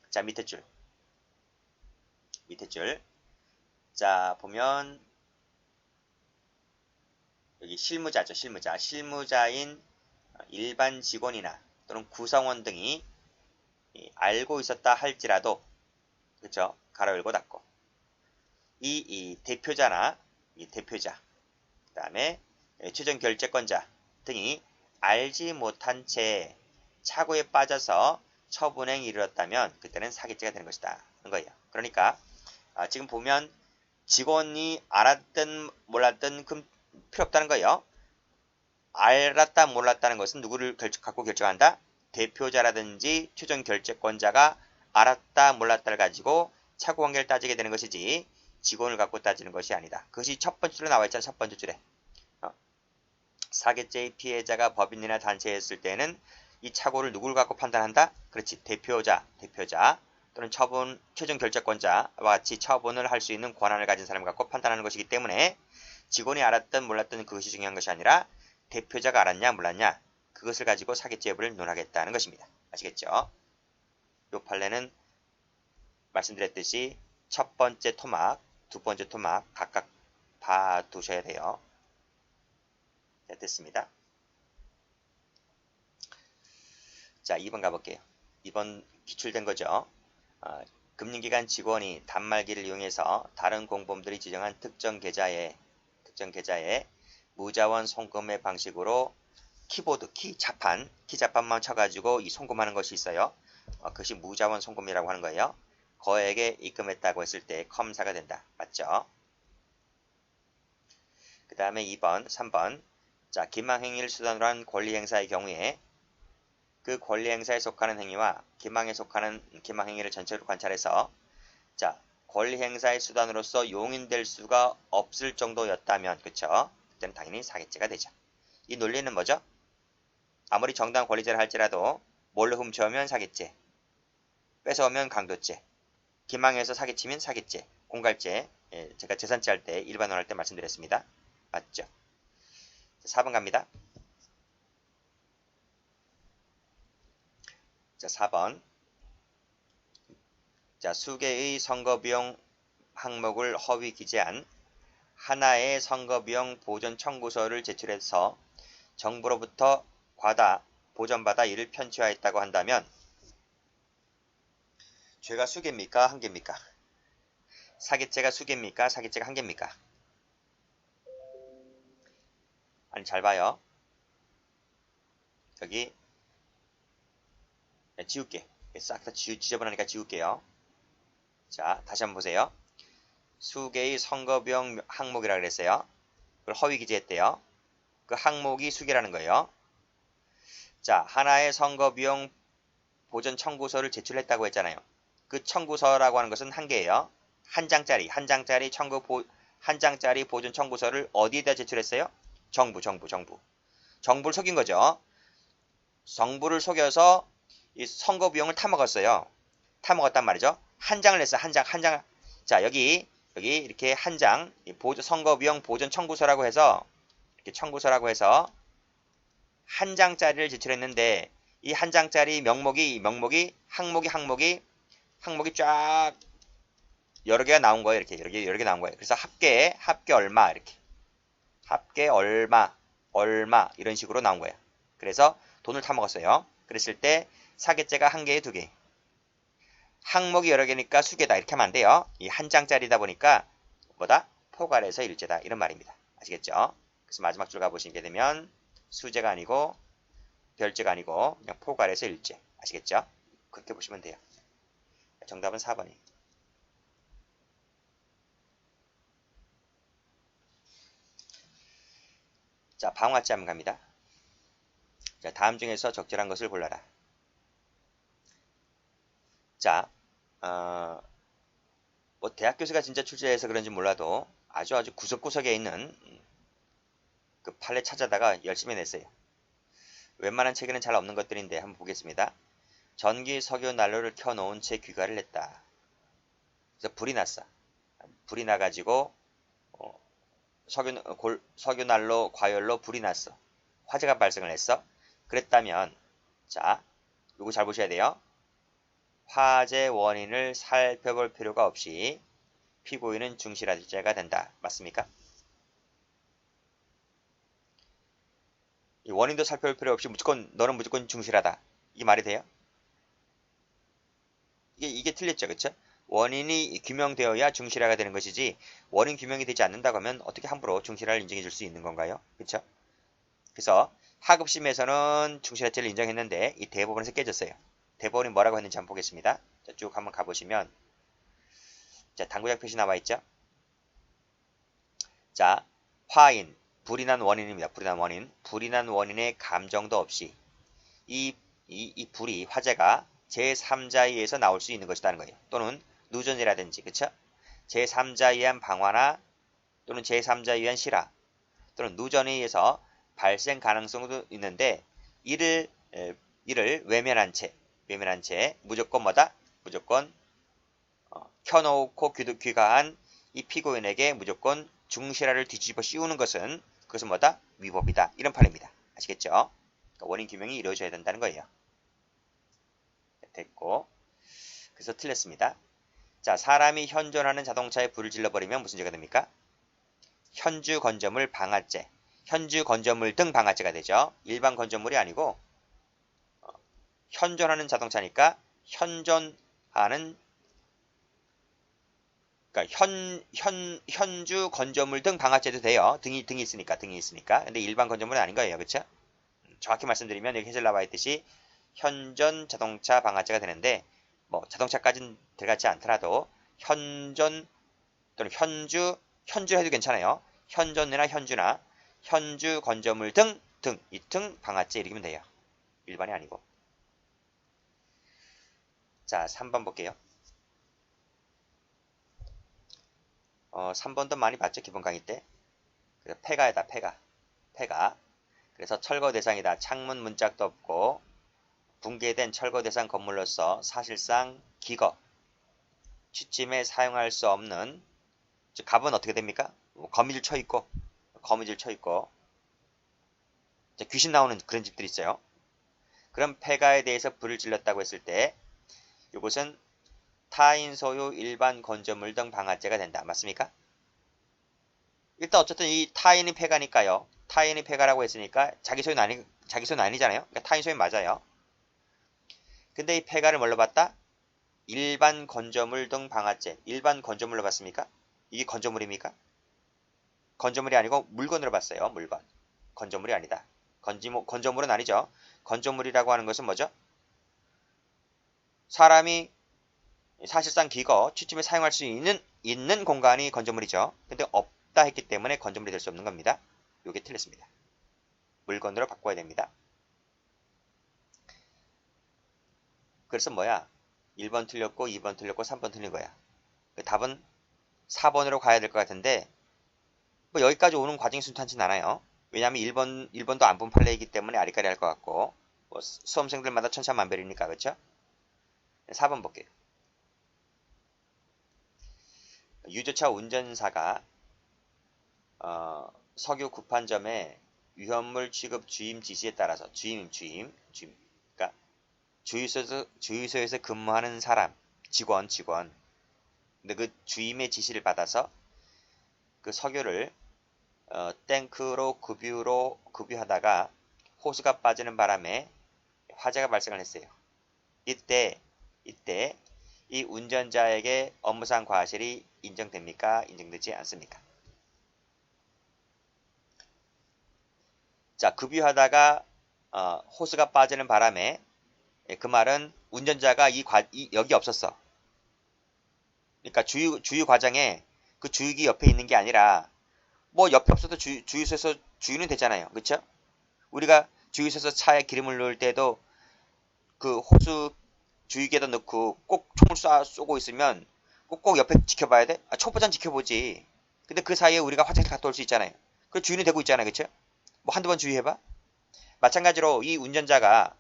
Speaker 1: 자, 밑에 줄. 자, 보면 여기 실무자죠. 실무자인 일반 직원이나 또는 구성원 등이 알고 있었다 할지라도 그렇죠? 가로 열고 닫고 이 대표자 다음에 최종 결재권자 등이 알지 못한 채 착오에 빠져서 처분행위 이르렀다면 그때는 사기죄가 되는 것이다 하는 거예요. 그러니까 지금 보면 직원이 알았든 몰랐든 필요 없다는 거예요. 알았다 몰랐다는 것은 누구를 갖고 결정한다? 대표자라든지 최종 결재권자가 알았다 몰랐다를 가지고 착오관계를 따지게 되는 것이지 직원을 갖고 따지는 것이 아니다. 그것이 첫 번째 줄에 나와 있잖아. 첫 번째 줄에. 사기죄의 피해자가 법인이나 단체였을 때는 이 착오를 누구를 갖고 판단한다? 그렇지. 대표자 또는 최종 결재권자와 같이 처분을 할 수 있는 권한을 가진 사람을 갖고 판단하는 것이기 때문에 직원이 알았든 몰랐든 그것이 중요한 것이 아니라 대표자가 알았냐 몰랐냐 그것을 가지고 사기죄 여부를 논하겠다는 것입니다. 아시겠죠? 이 판례는 말씀드렸듯이 첫 번째 토막, 두 번째 토막 각각 봐두셔야 돼요. 자, 됐습니다. 자, 2번 가볼게요. 2번 기출된 거죠. 금융기관 직원이 단말기를 이용해서 다른 공범들이 지정한 특정 계좌에 무자원 송금의 방식으로 키보드, 키자판만 쳐가지고 이 송금하는 것이 있어요. 그것이 무자원 송금이라고 하는 거예요. 거액에 입금했다고 했을 때 컴사가 된다. 맞죠? 그 다음에 2번, 3번. 자, 기망행위를 수단으로 한 권리행사의 경우에 그 권리행사에 속하는 행위와 기망에 속하는 기망행위를 전체로 관찰해서 자, 권리행사의 수단으로서 용인될 수가 없을 정도였다면 그쵸? 그때는 당연히 사기죄가 되죠. 이 논리는 뭐죠? 아무리 정당 권리죄를 할지라도 몰래 훔쳐오면 사기죄, 뺏어오면 강도죄, 기망해서 사기치면 사기죄, 공갈죄, 제가 재산죄 할 때 일반론 할 때 말씀드렸습니다. 맞죠? 4번 갑니다. 자, 4번. 자, 수개의 선거비용 항목을 허위 기재한 하나의 선거비용 보전 청구서를 제출해서 정부로부터 보전받아 이를 편취하였다고 한다면 죄가 수개입니까? 한 개입니까? 사기죄가 수개입니까? 사기죄가 한 개입니까? 아니, 잘 봐요. 여기 지울게. 싹 다 지저분하니까 지울게요. 자, 다시 한번 보세요. 수개의 선거비용 항목이라고 그랬어요. 그걸 허위 기재했대요. 그 항목이 수개라는 거예요. 자, 하나의 선거비용 보전 청구서를 제출했다고 했잖아요. 그 청구서라고 하는 것은 한 개예요. 한 장짜리 보전 청구서를 어디에다 제출했어요? 정부를 속인 거죠. 정부를 속여서 이 선거비용을 타먹었어요. 타먹었단 말이죠. 한 장을 냈어요. 한 장. 자, 여기 이렇게 한 장, 선거비용 보전 청구서라고 해서 한 장짜리를 제출했는데 이 한 장짜리 항목이 쫙 여러 개가 나온 거예요. 이렇게 여러 개 나온 거예요. 그래서 합계 얼마 이렇게 합계 얼마 이런 식으로 나온 거예요. 그래서 돈을 타먹었어요. 그랬을 때 사기죄가 한 개에 두 개. 항목이 여러 개니까 수개다 이렇게 하면 안 돼요. 이 한 장짜리다 보니까 포괄해서 일죄다 이런 말입니다. 아시겠죠? 그래서 마지막 줄 가보시게 되면 수죄가 아니고 별죄가 아니고 그냥 포괄해서 일죄. 아시겠죠? 그렇게 보시면 돼요. 정답은 4번이. 자, 방화죄 한번 갑니다. 자, 다음 중에서 적절한 것을 골라라. 자, 뭐 대학 교수가 진짜 출제해서 그런지 몰라도 아주 구석구석에 있는 그 판례 찾아다가 열심히 냈어요. 웬만한 책에는 잘 없는 것들인데 한번 보겠습니다. 전기 석유 난로를 켜놓은 채 귀가를 했다. 그래서 불이 났어. 불이 나가지고 석유 난로 과열로 불이 났어. 화재가 발생을 했어. 그랬다면 자, 이거 잘 보셔야 돼요. 화재 원인을 살펴볼 필요가 없이 피고인은 중실화죄가 된다. 맞습니까? 이 원인도 살펴볼 필요 없이 너는 무조건 중실하다. 이게 말이 돼요? 이게 틀렸죠. 그쵸? 원인이 규명되어야 중실화가 되는 것이지 원인 규명이 되지 않는다고 하면 어떻게 함부로 중실화를 인정해 줄 수 있는 건가요? 그렇죠? 그래서 하급심에서는 중실화죄를 인정했는데 이 대법원에서 깨졌어요. 대법원이 뭐라고 했는지 한번 보겠습니다. 자, 쭉 한번 가보시면 자, 당구장 표시 나와 있죠? 자, 화인, 불이 난 원인입니다. 불이 난 원인. 불이 난 원인의 감정도 없이 이 불이, 화재가 제3자에 의해서 나올 수 있는 것이라는 거예요. 또는 누전이라든지, 그쵸? 제3자에 의한 방화나 또는 제3자에 의한 실화 또는 누전에 의해서 발생 가능성도 있는데 이를 외면한 채 무조건 뭐다? 무조건 켜놓고 귀가한 이 피고인에게 무조건 중실화를 뒤집어 씌우는 것은 그것은 뭐다? 위법이다. 이런 판례입니다. 아시겠죠? 그러니까 원인 규명이 이루어져야 된다는 거예요. 됐고, 그래서 틀렸습니다. 자, 사람이 현존하는 자동차에 불을 질러버리면 무슨 죄가 됩니까? 현주 건조물 방화죄. 현주 건조물 등 방화죄가 되죠. 일반 건조물이 아니고 현존하는 자동차니까 현존하는 그러니까 현주 건조물 등 방화죄도 돼요. 등이 있으니까. 근데 일반 건조물은 아닌 거예요. 그렇죠? 정확히 말씀드리면 여기 해설 나와 있듯이 현존 자동차 방화죄가 되는데 뭐 자동차까지는 들어가지 않더라도 현존 또는 현주 해도 괜찮아요. 현존이나 현주나 현주 건조물 등 방화죄 이렇게 하면 돼요. 일반이 아니고. 자, 3번 볼게요. 3번도 많이 봤죠, 기본 강의 때. 그래서 폐가이다, 폐가. 그래서 철거 대상이다. 창문 문짝도 없고 붕괴된 철거 대상 건물로서 사실상 기거, 취침에 사용할 수 없는, 즉 갑은 어떻게 됩니까? 거미줄 쳐 있고 귀신 나오는 그런 집들이 있어요. 그럼 폐가에 대해서 불을 질렀다고 했을 때 이것은 타인 소유 일반 건조물 등 방화죄가 된다. 맞습니까? 일단 어쨌든 이 타인이 폐가니까요. 타인이 폐가라고 했으니까 자기 소유는 아니잖아요. 그러니까 타인 소유 맞아요. 근데 이 폐가를 뭘로 봤다? 일반 건조물 등 방화죄. 일반 건조물로 봤습니까? 이게 건조물입니까? 건조물이 아니고 물건으로 봤어요. 물건. 건조물이 아니다. 건조물은 아니죠. 건조물이라고 하는 것은 뭐죠? 사람이 사실상 기거, 취침에 사용할 수 있는 공간이 건조물이죠. 근데 없다 했기 때문에 건조물이 될 수 없는 겁니다. 이게 틀렸습니다. 물건으로 바꿔야 됩니다. 그래서 뭐야? 1번 틀렸고 2번 틀렸고 3번 틀린 거야. 답은 4번으로 가야 될 것 같은데 뭐 여기까지 오는 과정이 순탄치 않아요. 왜냐하면 1번도 안 본 판례이기 때문에 아리까리 할 것 같고 뭐 수험생들마다 천차만별이니까 그렇죠? 4번 볼게요. 유조차 운전사가 석유 구판점에 위험물 취급 주임 지시에 따라서 주임 그러니까 주유소에서 근무하는 사람 직원 근데 그 주임의 지시를 받아서 그 석유를 탱크로 급유하다가 호스가 빠지는 바람에 화재가 발생을 했어요. 이때 이 운전자에게 업무상 과실이 인정됩니까? 인정되지 않습니까? 자, 급유하다가 호스가 빠지는 바람에 그 말은 운전자가 여기 없었어. 그러니까 주유 과정에 그 주유기 옆에 있는 게 아니라 뭐 옆에 없어도 주유소에서 주유는 되잖아요. 그렇죠? 우리가 주유소에서 차에 기름을 넣을 때도 그 호수 주유기에다 넣고 꼭 총을 쏘고 있으면 꼭 옆에 지켜봐야 돼? 초보자는 지켜보지. 근데 그 사이에 우리가 화장실 갔다 올 수 있잖아요. 그 주유는 되고 있잖아요. 그쵸? 뭐 한두 번 주유해봐? 마찬가지로 이 운전자가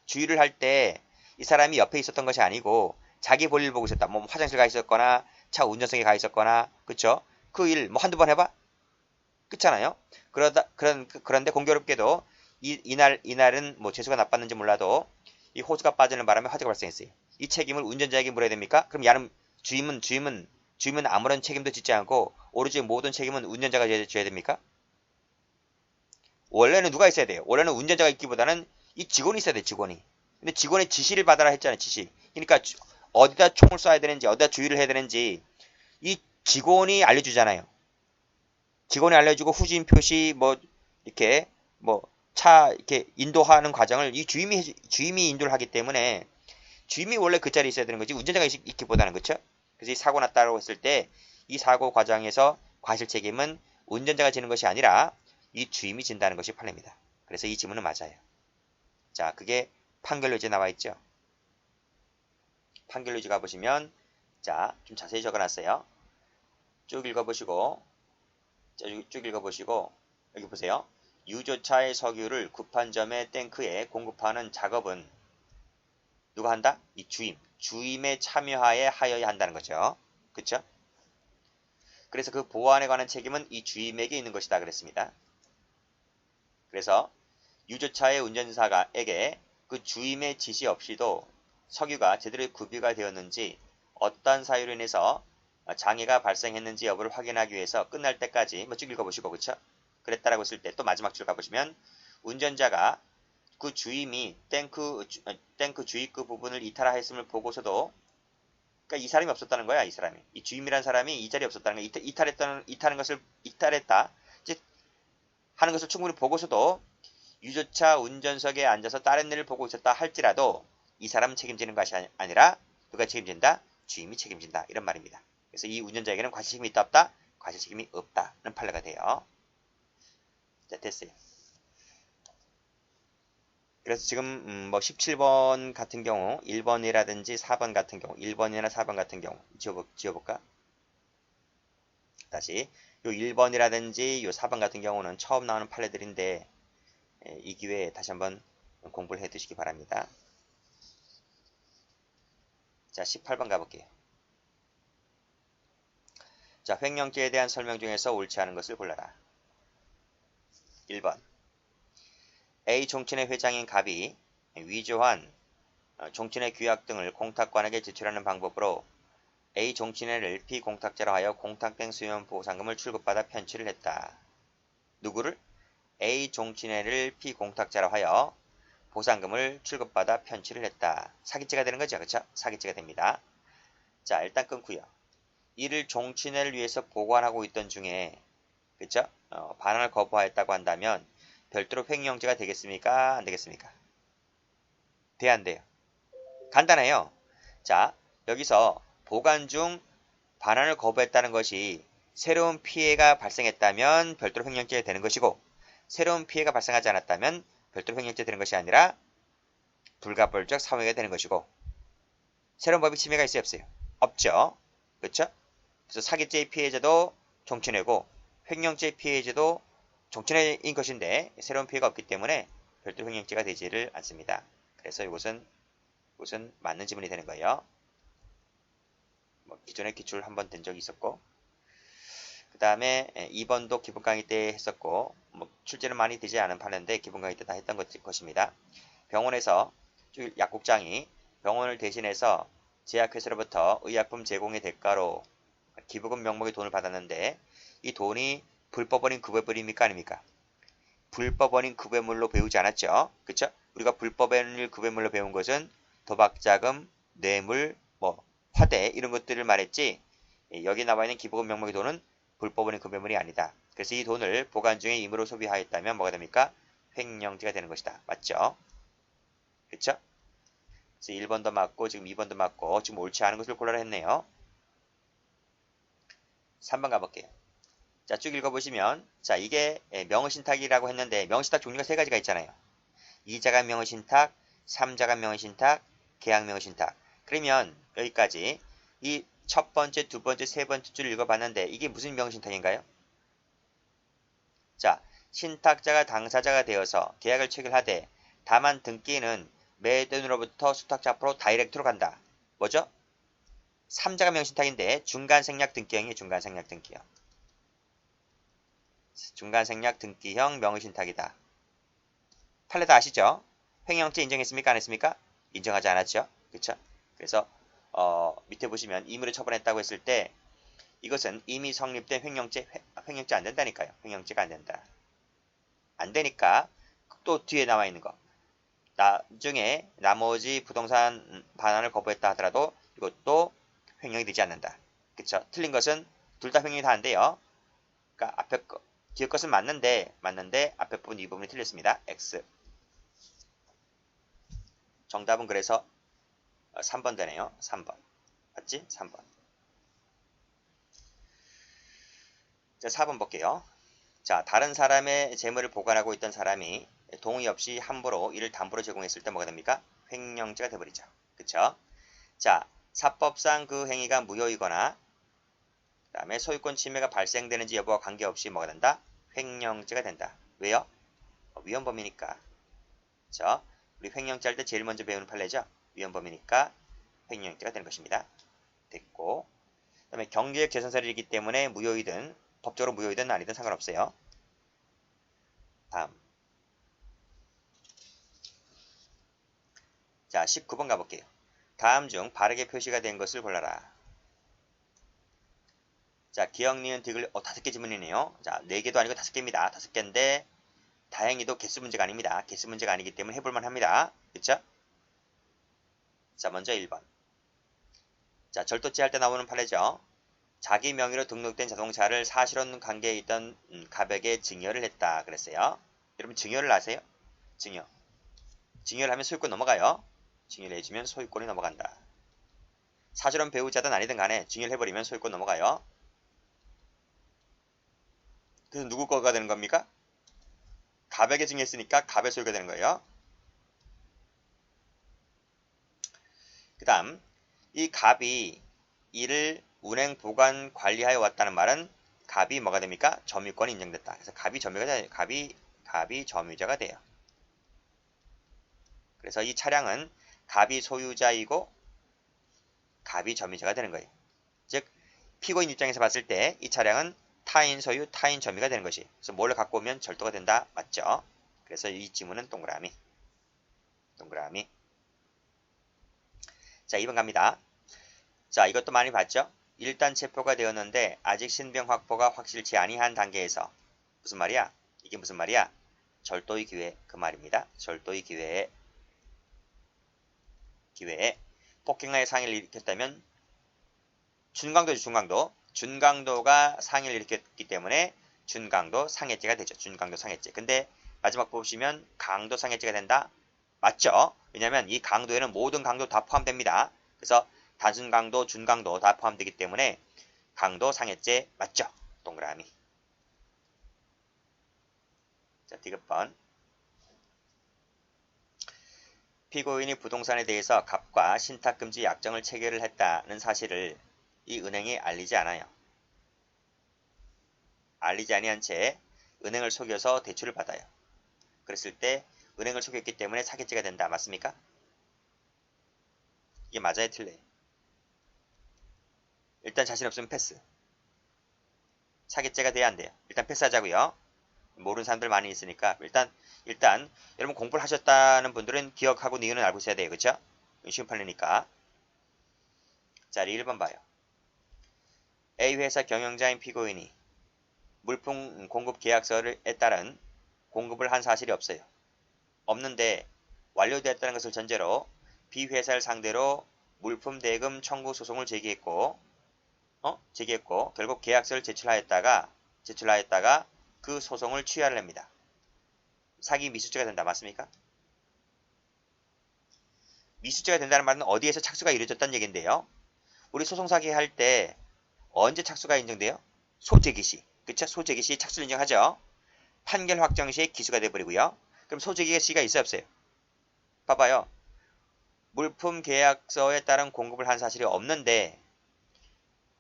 Speaker 1: 주유를 할 때 이 사람이 옆에 있었던 것이 아니고 자기 볼일 보고 있었다. 뭐 화장실 가 있었거나 차 운전석에 가 있었거나 그쵸? 그 일 뭐 한두 번 해봐? 그렇잖아요. 그런데 공교롭게도 이날은 뭐 재수가 나빴는지 몰라도 이 호수가 빠지는 바람에 화재가 발생했어요. 이 책임을 운전자에게 물어야 됩니까? 그럼 야는 주임은 아무런 책임도 짓지 않고 오로지 모든 책임은 운전자가 져야 됩니까? 원래는 누가 있어야 돼요? 원래는 운전자가 있기보다는 이 직원이 있어야 돼, 직원이. 근데 직원의 지시를 받아라 했잖아요, 지시. 그러니까 어디다 총을 쏴야 되는지, 어디다 주의를 해야 되는지 이 직원이 알려주잖아요. 직원이 알려주고 후진 표시 뭐 이렇게 뭐 차 이렇게 인도하는 과정을 이 주임이 인도를 하기 때문에 주임이 원래 그 자리에 있어야 되는 거지 운전자가 있기보다는 그렇죠? 그래서 이 사고 났다고 했을 때 이 사고 과정에서 과실 책임은 운전자가 지는 것이 아니라 이 주임이 진다는 것이 판례입니다. 그래서 이 지문은 맞아요. 자, 그게 판결료지에 나와 있죠. 판결료지 가보시면 자, 좀 자세히 적어놨어요. 쭉 읽어보시고 쭉 읽어보시고 여기 보세요. 유조차의 석유를 kup한점의 탱크에 공급하는 작업은 누가 한다? 이 주임의 참여하에 하여야 한다는 거죠. 그쵸? 그래서 그 보안에 관한 책임은 이 주임에게 있는 것이다 그랬습니다. 그래서 유조차의 운전사에게 그 주임의 지시 없이도 석유가 제대로 구비가 되었는지 어떤 사유로 인해서 장애가 발생했는지 여부를 확인하기 위해서 끝날 때까지 쭉 읽어보시고 그쵸? 그랬다라고 했을 때 또 마지막 줄 가보시면 운전자가 그 주임이 탱크 주입구 부분을 이탈하였음을 보고서도 그러니까 이 사람이 없었다는 거야 이 사람이 이 주임이란 사람이 이 자리에 없었다는 거야 이탈했다 즉 하는 것을 충분히 보고서도 유조차 운전석에 앉아서 다른 일을 보고 있었다 할지라도 이 사람은 책임지는 것이 아니라 누가 책임진다? 주임이 책임진다 이런 말입니다. 그래서 이 운전자에게는 과실책임이 있다 없다? 과실책임이 없다는 판례가 돼요. 자, 됐어요. 그래서 지금 뭐 17번 같은 경우 1번이라든지 4번 같은 경우 1번이나 4번 같은 경우 지어볼까? 다시 요 1번이라든지 요 4번 같은 경우는 처음 나오는 판례들인데 이 기회에 다시 한번 공부를 해 두시기 바랍니다. 자, 18번 가볼게요. 자, 횡령죄에 대한 설명 중에서 옳지 않은 것을 골라라. 1번 A 종친회 회장인 갑이 위조한 종친회 규약 등을 공탁관에게 제출하는 방법으로 A 종친회를 피공탁자로 하여 공탁된 수면 보상금을 출급받아 편취를 했다. 누구를? A 종친회를 피공탁자로 하여 보상금을 출급받아 편취를 했다. 사기죄가 되는 거죠. 그렇죠? 사기죄가 됩니다. 자, 일단 끊고요. 이를 종친회를 위해서 보관하고 있던 중에 그렇죠? 반환을 거부하였다고 한다면 별도로 횡령죄가 되겠습니까? 안 되겠습니까? 돼, 안 돼요? 간단해요. 자, 여기서 보관 중 반환을 거부했다는 것이 새로운 피해가 발생했다면 별도로 횡령죄가 되는 것이고 새로운 피해가 발생하지 않았다면 별도로 횡령죄가 되는 것이 아니라 불가불적 사후회가 되는 것이고 새로운 법의 침해가 있어요 없어요? 없죠. 그렇죠? 그래서 사기죄의 피해자도 종친회고 횡령죄의 피해자도 종친회인 것인데 새로운 피해가 없기 때문에 별도 횡령죄가 되지를 않습니다. 그래서 이것은 맞는 지문이 되는 거예요. 뭐 기존에 기출 한번 된 적이 있었고 그 다음에 2번도 기본 강의 때 했었고 뭐 출제는 많이 되지 않은 판인데 기본 강의 때 다 했던 것입니다. 병원에서 약국장이 병원을 대신해서 제약회사로부터 의약품 제공의 대가로 기부금 명목의 돈을 받았는데 이 돈이 불법원인 급여물입니까 아닙니까? 불법원인 급여물로 배우지 않았죠. 그쵸? 우리가 불법원인 급여물로 배운 것은 도박자금, 뇌물, 뭐 화대 이런 것들을 말했지 여기 나와 있는 기부금 명목의 돈은 불법원인 급여물이 아니다. 그래서 이 돈을 보관 중에 임의로 소비하였다면 뭐가 됩니까? 횡령죄가 되는 것이다. 맞죠? 그쵸? 그래서 1번도 맞고 지금 2번도 맞고 지금 옳지 않은 것을 골라라 했네요. 3번 가볼게요. 자, 쭉 읽어보시면 자, 이게 명의신탁이라고 했는데 명의신탁 종류가 세 가지가 있잖아요. 이자간 명의신탁, 삼자간 명의신탁, 계약 명의신탁. 그러면 여기까지 이 첫 번째, 두 번째, 세 번째 줄 읽어봤는데 이게 무슨 명의신탁인가요? 자, 신탁자가 당사자가 되어서 계약을 체결하되 다만 등기는 매도인으로부터 수탁자 앞으로 다이렉트로 간다. 뭐죠? 삼자가 명의신탁인데 중간생략 등기형이 중간생략 등기형. 중간생략 등기형 명의신탁이다. 판례 다 아시죠? 횡령죄 인정했습니까? 안 했습니까? 인정하지 않았죠? 그쵸? 그래서 밑에 보시면 임의로 처분했다고 했을 때 이것은 이미 성립된 횡령죄 안 된다니까요. 횡령죄가 안 된다. 안 되니까 또 뒤에 나와 있는 거. 나중에 나머지 부동산 반환을 거부했다 하더라도 이것도 횡령이 되지 않는다. 그쵸? 틀린 것은 둘 다 횡령이 다 안 돼요. 그러니까 앞에 거, 뒤에 것은 맞는데 앞에 부분 이 부분이 틀렸습니다. X. 정답은 그래서 3번 되네요. 3번. 맞지? 3번. 자, 4번 볼게요. 자, 다른 사람의 재물을 보관하고 있던 사람이 동의 없이 함부로 이를 담보로 제공했을 때 뭐가 됩니까? 횡령죄가 돼버리죠. 그쵸? 자, 사법상 그 행위가 무효이거나 그 다음에 소유권 침해가 발생되는지 여부와 관계없이 뭐가 된다? 횡령죄가 된다. 왜요? 위헌범이니까. 그쵸? 우리 횡령죄 할 때 제일 먼저 배우는 판례죠? 위헌범이니까 횡령죄가 되는 것입니다. 됐고, 그 다음에 경제적 재산설이기 때문에 무효이든 법적으로 무효이든 아니든 상관없어요. 다음. 자, 19번 가볼게요. 다음 중 바르게 표시가 된 것을 골라라. 자, 기억, 니은, 디귿, 5개 지문이네요. 자, 4개도 아니고 5개입니다. 5개인데 다행히도 개수 문제가 아닙니다. 개수 문제가 아니기 때문에 해볼만 합니다. 그쵸? 자, 먼저 1번. 자, 절도죄 할 때 나오는 판례죠. 자기 명의로 등록된 자동차를 사실혼 관계에 있던 갑에게 증여를 했다 그랬어요. 여러분 증여를 아세요? 증여. 증여를 하면 소유권 넘어가요. 증여를 해주면 소유권이 넘어간다. 사실혼 배우자든 아니든 간에 증여를 해버리면 소유권 넘어가요. 그래서 누구 거가 되는 겁니까? 갑에게 증여했으니까 갑의 소유가 되는 거예요. 그 다음 이 갑이 이를 운행 보관 관리하여 왔다는 말은 갑이 뭐가 됩니까? 점유권이 인정됐다. 그래서 갑이 점유자가 돼요. 그래서 이 차량은 갑이 소유자이고 갑이 점유자가 되는 거예요. 즉 피고인 입장에서 봤을 때 이 차량은 타인 소유, 타인 점유가 되는 것이. 그래서 뭘 갖고 오면 절도가 된다. 맞죠? 그래서 이 지문은 동그라미. 동그라미. 자, 2번 갑니다. 자, 이것도 많이 봤죠? 일단 체포가 되었는데 아직 신병 확보가 확실치 아니한 단계에서 무슨 말이야? 이게 무슨 말이야? 절도의 기회 그 말입니다. 절도의 기회에 폭행의 상해를 일으켰다면 준강도죠. 준강도가 상해를 일으켰기 때문에 준강도 상해죄가 되죠. 준강도 상해죄. 근데 마지막 보시면 강도 상해죄가 된다. 맞죠? 왜냐하면 이 강도에는 모든 강도 다 포함됩니다. 그래서 단순 강도, 준강도 다 포함되기 때문에 강도 상해죄 맞죠? 동그라미. 자, 디귿번. 피고인이 부동산에 대해서 갑과 신탁금지 약정을 체결을 했다는 사실을 이 은행에 알리지 않아요. 알리지 아니한 채 은행을 속여서 대출을 받아요. 그랬을 때 은행을 속였기 때문에 사기죄가 된다. 맞습니까? 이게 맞아요? 틀려요? 일단 자신 없으면 패스. 사기죄가 돼야 안 돼요. 일단 패스하자고요. 모르는 사람들 많이 있으니까 일단 여러분 공부를 하셨다는 분들은 기억하고 니은은 알고 있어야 돼요. 그쵸? 쉬운 판례니까. 자, 1번 봐요. A회사 경영자인 피고인이 물품 공급 계약서에 따른 공급을 한 사실이 없어요. 없는데 완료되었다는 것을 전제로 B회사를 상대로 물품 대금 청구 소송을 제기했고 결국 계약서를 제출하였다가 그 소송을 취하를 합니다. 사기 미수죄가 된다. 맞습니까? 미수죄가 된다는 말은 어디에서 착수가 이루어졌다는 얘기인데요. 우리 소송 사기 할 때 언제 착수가 인정돼요? 소재기 시. 그쵸? 소재기 시 착수를 인정하죠. 판결 확정 시에 기수가 돼버리고요. 그럼 소재기 시가 있어요? 없어요? 봐봐요. 물품 계약서에 따른 공급을 한 사실이 없는데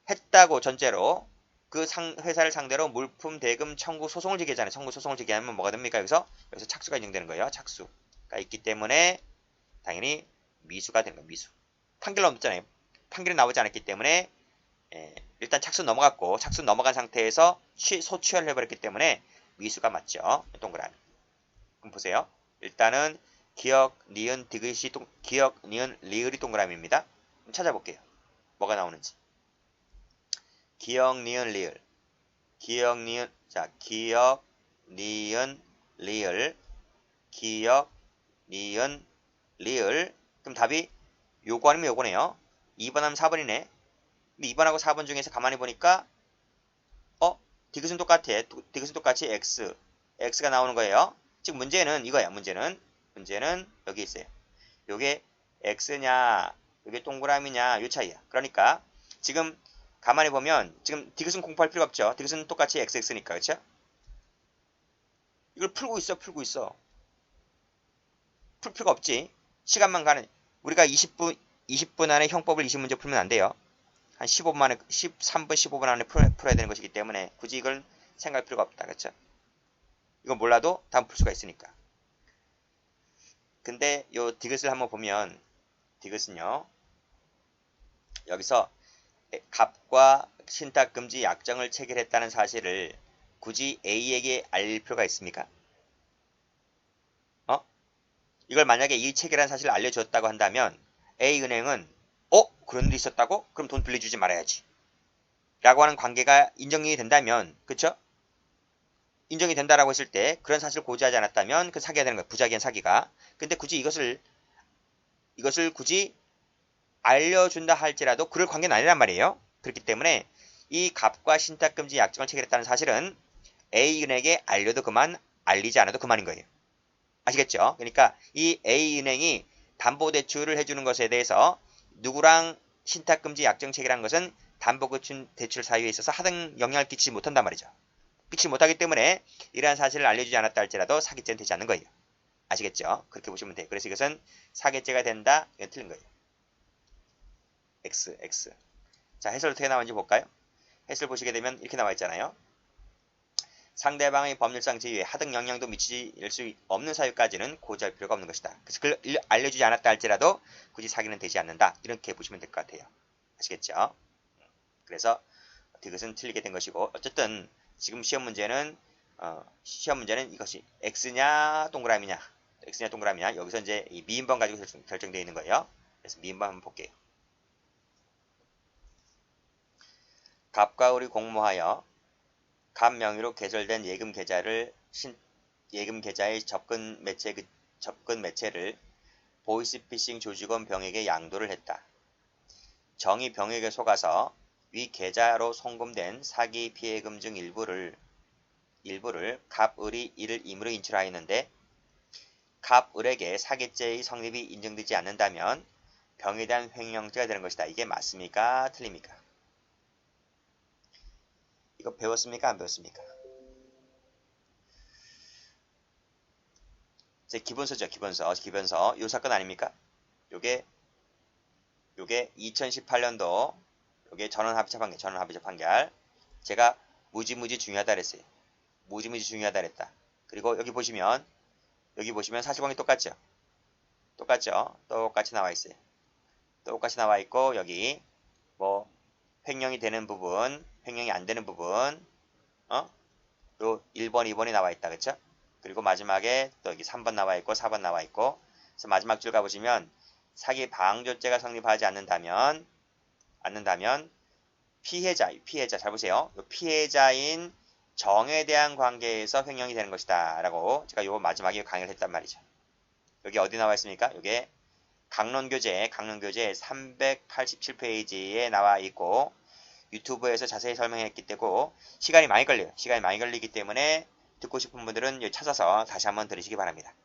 Speaker 1: 했다고 전제로 그 회사를 상대로 물품 대금 청구 소송을 제기하잖아요. 청구 소송을 제기하면 뭐가 됩니까? 여기서 착수가 인정되는 거예요. 착수가 있기 때문에 당연히 미수가 되는 거예요. 미수. 판결은 없잖아요. 판결이 나오지 않았기 때문에 일단 착수 넘어갔고 착수 넘어간 상태에서 소취하를 해버렸기 때문에 미수가 맞죠. 동그라미. 그럼 보세요. 일단은 기억, 니은, 디귿이 기억, 니은, 리을이 동그라미입니다. 찾아볼게요. 뭐가 나오는지. 기억, 니은, 리을. 기억, 니은, 자, 기억, 니은, 리을. 기억, 니은, 리을. 그럼 답이 요거 아니면 요거네요. 2번하면 4번이네. 근데 2번하고 4번 중에서 가만히 보니까 디귿은 똑같아. 디귿은 똑같이 x가 나오는 거예요. 즉 문제는 이거야. 문제는 여기 있어요. 요게 x냐, 요게 동그라미냐 요 차이야. 그러니까 지금 가만히 보면 지금 디귿은 공부할 필요가 없죠. 디귿은 똑같이 xx니까 그렇죠? 이걸 풀고 있어. 풀 필요가 없지. 시간만 가는 우리가 20분 안에 형법을 20문제 풀면 안 돼요. 한 15분 안에 13분 15분 안에 풀어야 되는 것이기 때문에 굳이 이걸 생각할 필요가 없다. 그렇죠? 이건 몰라도 다음 풀 수가 있으니까. 근데 요 디귿을 한번 보면 디귿은요. 여기서 갑과 신탁금지 약정을 체결했다는 사실을 굳이 A에게 알릴 필요가 있습니까? 이걸 만약에 이 체결한 사실을 알려줬다고 한다면 A은행은 그런 일이 있었다고? 그럼 돈 빌려주지 말아야지. 라고 하는 관계가 인정이 된다면 그쵸? 인정이 된다라고 했을 때 그런 사실을 고지하지 않았다면 그 사기가 되는 거예요. 부작위한 사기가. 근데 굳이 이것을 굳이 알려준다 할지라도 그럴 관계는 아니란 말이에요. 그렇기 때문에 이 갑과 신탁금지 약정을 체결했다는 사실은 A은행에 알려도 그만, 알리지 않아도 그만인 거예요. 아시겠죠? 그러니까 이 A은행이 담보대출을 해주는 것에 대해서 누구랑 신탁금지 약정 체결한 것은 담보대출 사유에 있어서 하등 영향을 끼치지 못한단 말이죠. 끼치지 못하기 때문에 이러한 사실을 알려주지 않았다 할지라도 사기죄는 되지 않는 거예요. 아시겠죠? 그렇게 보시면 돼요. 그래서 이것은 사기죄가 된다. 이건 틀린 거예요. X. 자, 해설 어떻게 나오는지 볼까요? 해설 보시게 되면 이렇게 나와 있잖아요. 상대방의 법률상 지위에 하등 영향도 미칠 수 없는 사유까지는 고지할 필요가 없는 것이다. 그래서 그걸 알려주지 않았다 할지라도 굳이 사기는 되지 않는다. 이렇게 보시면 될 것 같아요. 아시겠죠? 그래서 이것은 틀리게 된 것이고 어쨌든 지금 시험 문제는 이것이 x냐 동그라미냐 여기서 이제 이 미인번 가지고 결정되어 있는 거예요. 그래서 미인번 한번 볼게요. 갑과 을이 공모하여 갑 명의로 개설된 예금 계좌의 접근 매체를 보이스피싱 조직원 병에게 양도를 했다. 정의 병에게 속아서 위 계좌로 송금된 사기 피해금 중 일부를 갑, 을이 이를 임의로 인출하였는데 갑, 을에게 사기죄의 성립이 인정되지 않는다면 병에 대한 횡령죄가 되는 것이다. 이게 맞습니까? 틀립니까? 이거 배웠습니까? 안 배웠습니까? 제 기본서죠. 기본서. 요 사건 아닙니까? 요게 2018년도 요게 전원합의체 판결. 제가 무지무지 중요하다 그랬어요. 무지무지 중요하다 그랬다. 그리고 여기 보시면 사실관계 똑같죠? 똑같이 나와 있어요. 똑같이 나와 있고 여기 뭐 횡령이 되는 부분, 횡령이 안 되는 부분, 요 1번, 2번이 나와 있다. 그쵸? 그리고 마지막에 또 여기 3번 나와 있고 4번 나와 있고 그래서 마지막 줄 가보시면 사기 방조죄가 성립하지 않는다면 피해자 잘 보세요. 피해자인 정에 대한 관계에서 횡령이 되는 것이다 라고 제가 요 마지막에 강의를 했단 말이죠. 여기 어디 나와 있습니까? 이게 강론교재 387페이지에 나와 있고 유튜브에서 자세히 설명했기 때문에 시간이 많이 걸려요. 시간이 많이 걸리기 때문에 듣고 싶은 분들은 여기 찾아서 다시 한번 들으시기 바랍니다.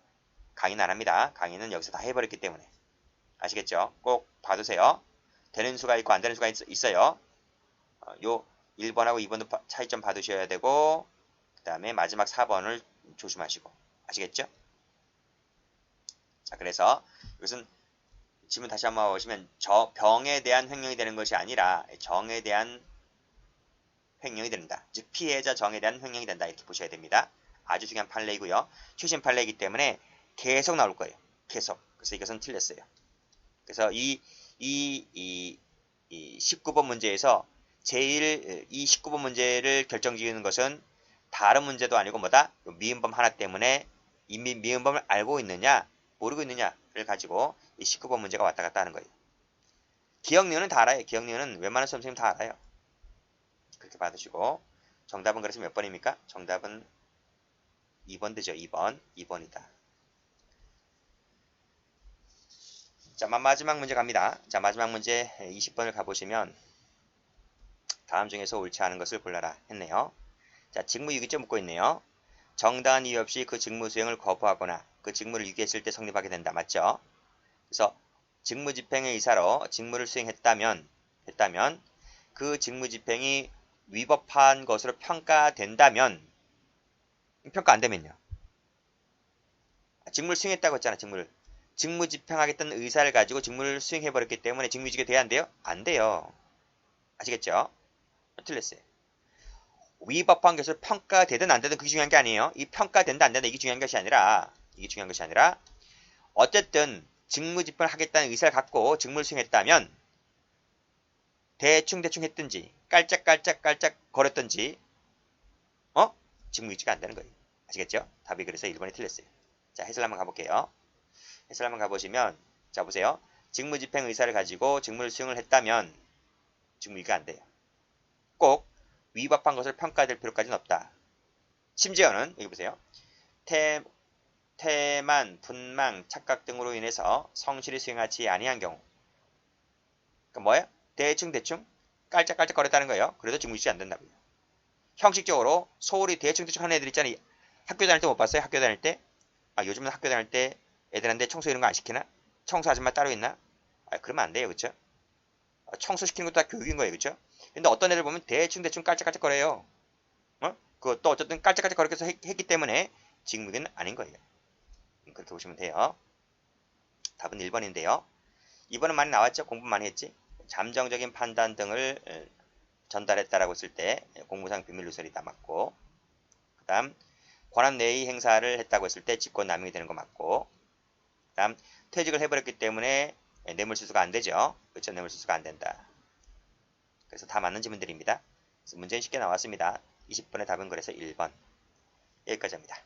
Speaker 1: 강의는 안 합니다. 강의는 여기서 다 해버렸기 때문에. 아시겠죠? 꼭 봐두세요. 되는 수가 있고 안 되는 수가 있어요. 요 1번하고 2번도 차이점 봐두셔야 되고 그 다음에 마지막 4번을 조심하시고. 아시겠죠? 자, 그래서 이것은 지금 다시 한번 보시면 병에 대한 횡령이 되는 것이 아니라 정에 대한 횡령이 된다. 즉 피해자 정에 대한 횡령이 된다. 이렇게 보셔야 됩니다. 아주 중요한 판례이고요. 최신 판례이기 때문에 계속 나올 거예요. 계속. 그래서 이것은 틀렸어요. 그래서 이 19번 문제에서 이 19번 문제를 결정지는 것은 다른 문제도 아니고 뭐다? 미음범 하나 때문에 이미 미음범을 알고 있느냐 모르고 있느냐를 가지고 이 19번 문제가 왔다 갔다 하는 거예요. 기억니은은 다 알아요. 기억니은은 웬만한 선생님 다 알아요. 그렇게 받으시고 정답은 그래서 몇 번입니까? 정답은 2번 되죠. 2번이다. 자, 마지막 문제 갑니다. 자, 마지막 문제 20번을 가보시면 다음 중에서 옳지 않은 것을 골라라 했네요. 자, 직무 유기죄 묻고 있네요. 정당한 이유 없이 그 직무 수행을 거부하거나 그 직무를 유기했을 때 성립하게 된다. 맞죠? 그래서 직무 집행의 의사로 직무를 수행했다면 그 직무 집행이 위법한 것으로 평가된다면 평가 안 되면요. 직무를 수행했다고 했잖아. 직무 집행하겠다는 의사를 가지고 직무를 수행해버렸기 때문에 직무유기가 돼야 안 돼요? 안 돼요. 아시겠죠? 틀렸어요. 위법한 것을 평가되든 안 되든 그게 중요한 게 아니에요. 이 평가된다 안 된다 이게 중요한 것이 아니라 어쨌든 직무 집행을 하겠다는 의사를 갖고 직무를 수행했다면 대충 했든지 깔짝깔짝 거렸든지 직무 유지가 안 되는 거예요. 아시겠죠? 답이 그래서 1번이 틀렸어요. 자, 해설 한번 가볼게요. 해설 한번 가보시면 자 보세요. 직무 집행 의사를 가지고 직무를 수행을 했다면 직무 유지가 안 돼요. 꼭 위법한 것을 평가될 필요까지는 없다. 심지어는 여기 보세요. 태만, 분망, 착각 등으로 인해서 성실히 수행하지 아니한 경우 그러니까 뭐예요? 대충 깔짝깔짝 거렸다는 거예요. 그래도 직무 유지 안 된다고요. 형식적으로 소홀히 대충 하는 애들 있잖아요. 학교 다닐 때 못 봤어요? 학교 다닐 때? 요즘은 학교 다닐 때 애들한테 청소 이런 거 안 시키나? 청소 아줌마 따로 있나? 그러면 안 돼요. 그쵸? 청소 시키는 것도 다 교육인 거예요. 그쵸? 근데 어떤 애들 보면 대충 깔짝깔짝 거려요. 그것도 어쨌든 깔짝깔짝 거리게 해서 했기 때문에 직무유기는 아닌 거예요. 그렇게 보시면 돼요. 답은 1번인데요. 2번은 많이 나왔죠? 공부 많이 했지? 잠정적인 판단 등을 전달했다라고 했을 때 공무상 비밀 누설이 다 맞고 그 다음 권한 내의 행사를 했다고 했을 때 직권남용이 되는 거 맞고 그 다음 퇴직을 해버렸기 때문에 뇌물수수가 안 되죠. 그렇죠? 뇌물수수가 안 된다. 그래서 다 맞는 지문들입니다. 그래서 문제는 쉽게 나왔습니다. 20번의 답은 그래서 1번. 여기까지 합니다.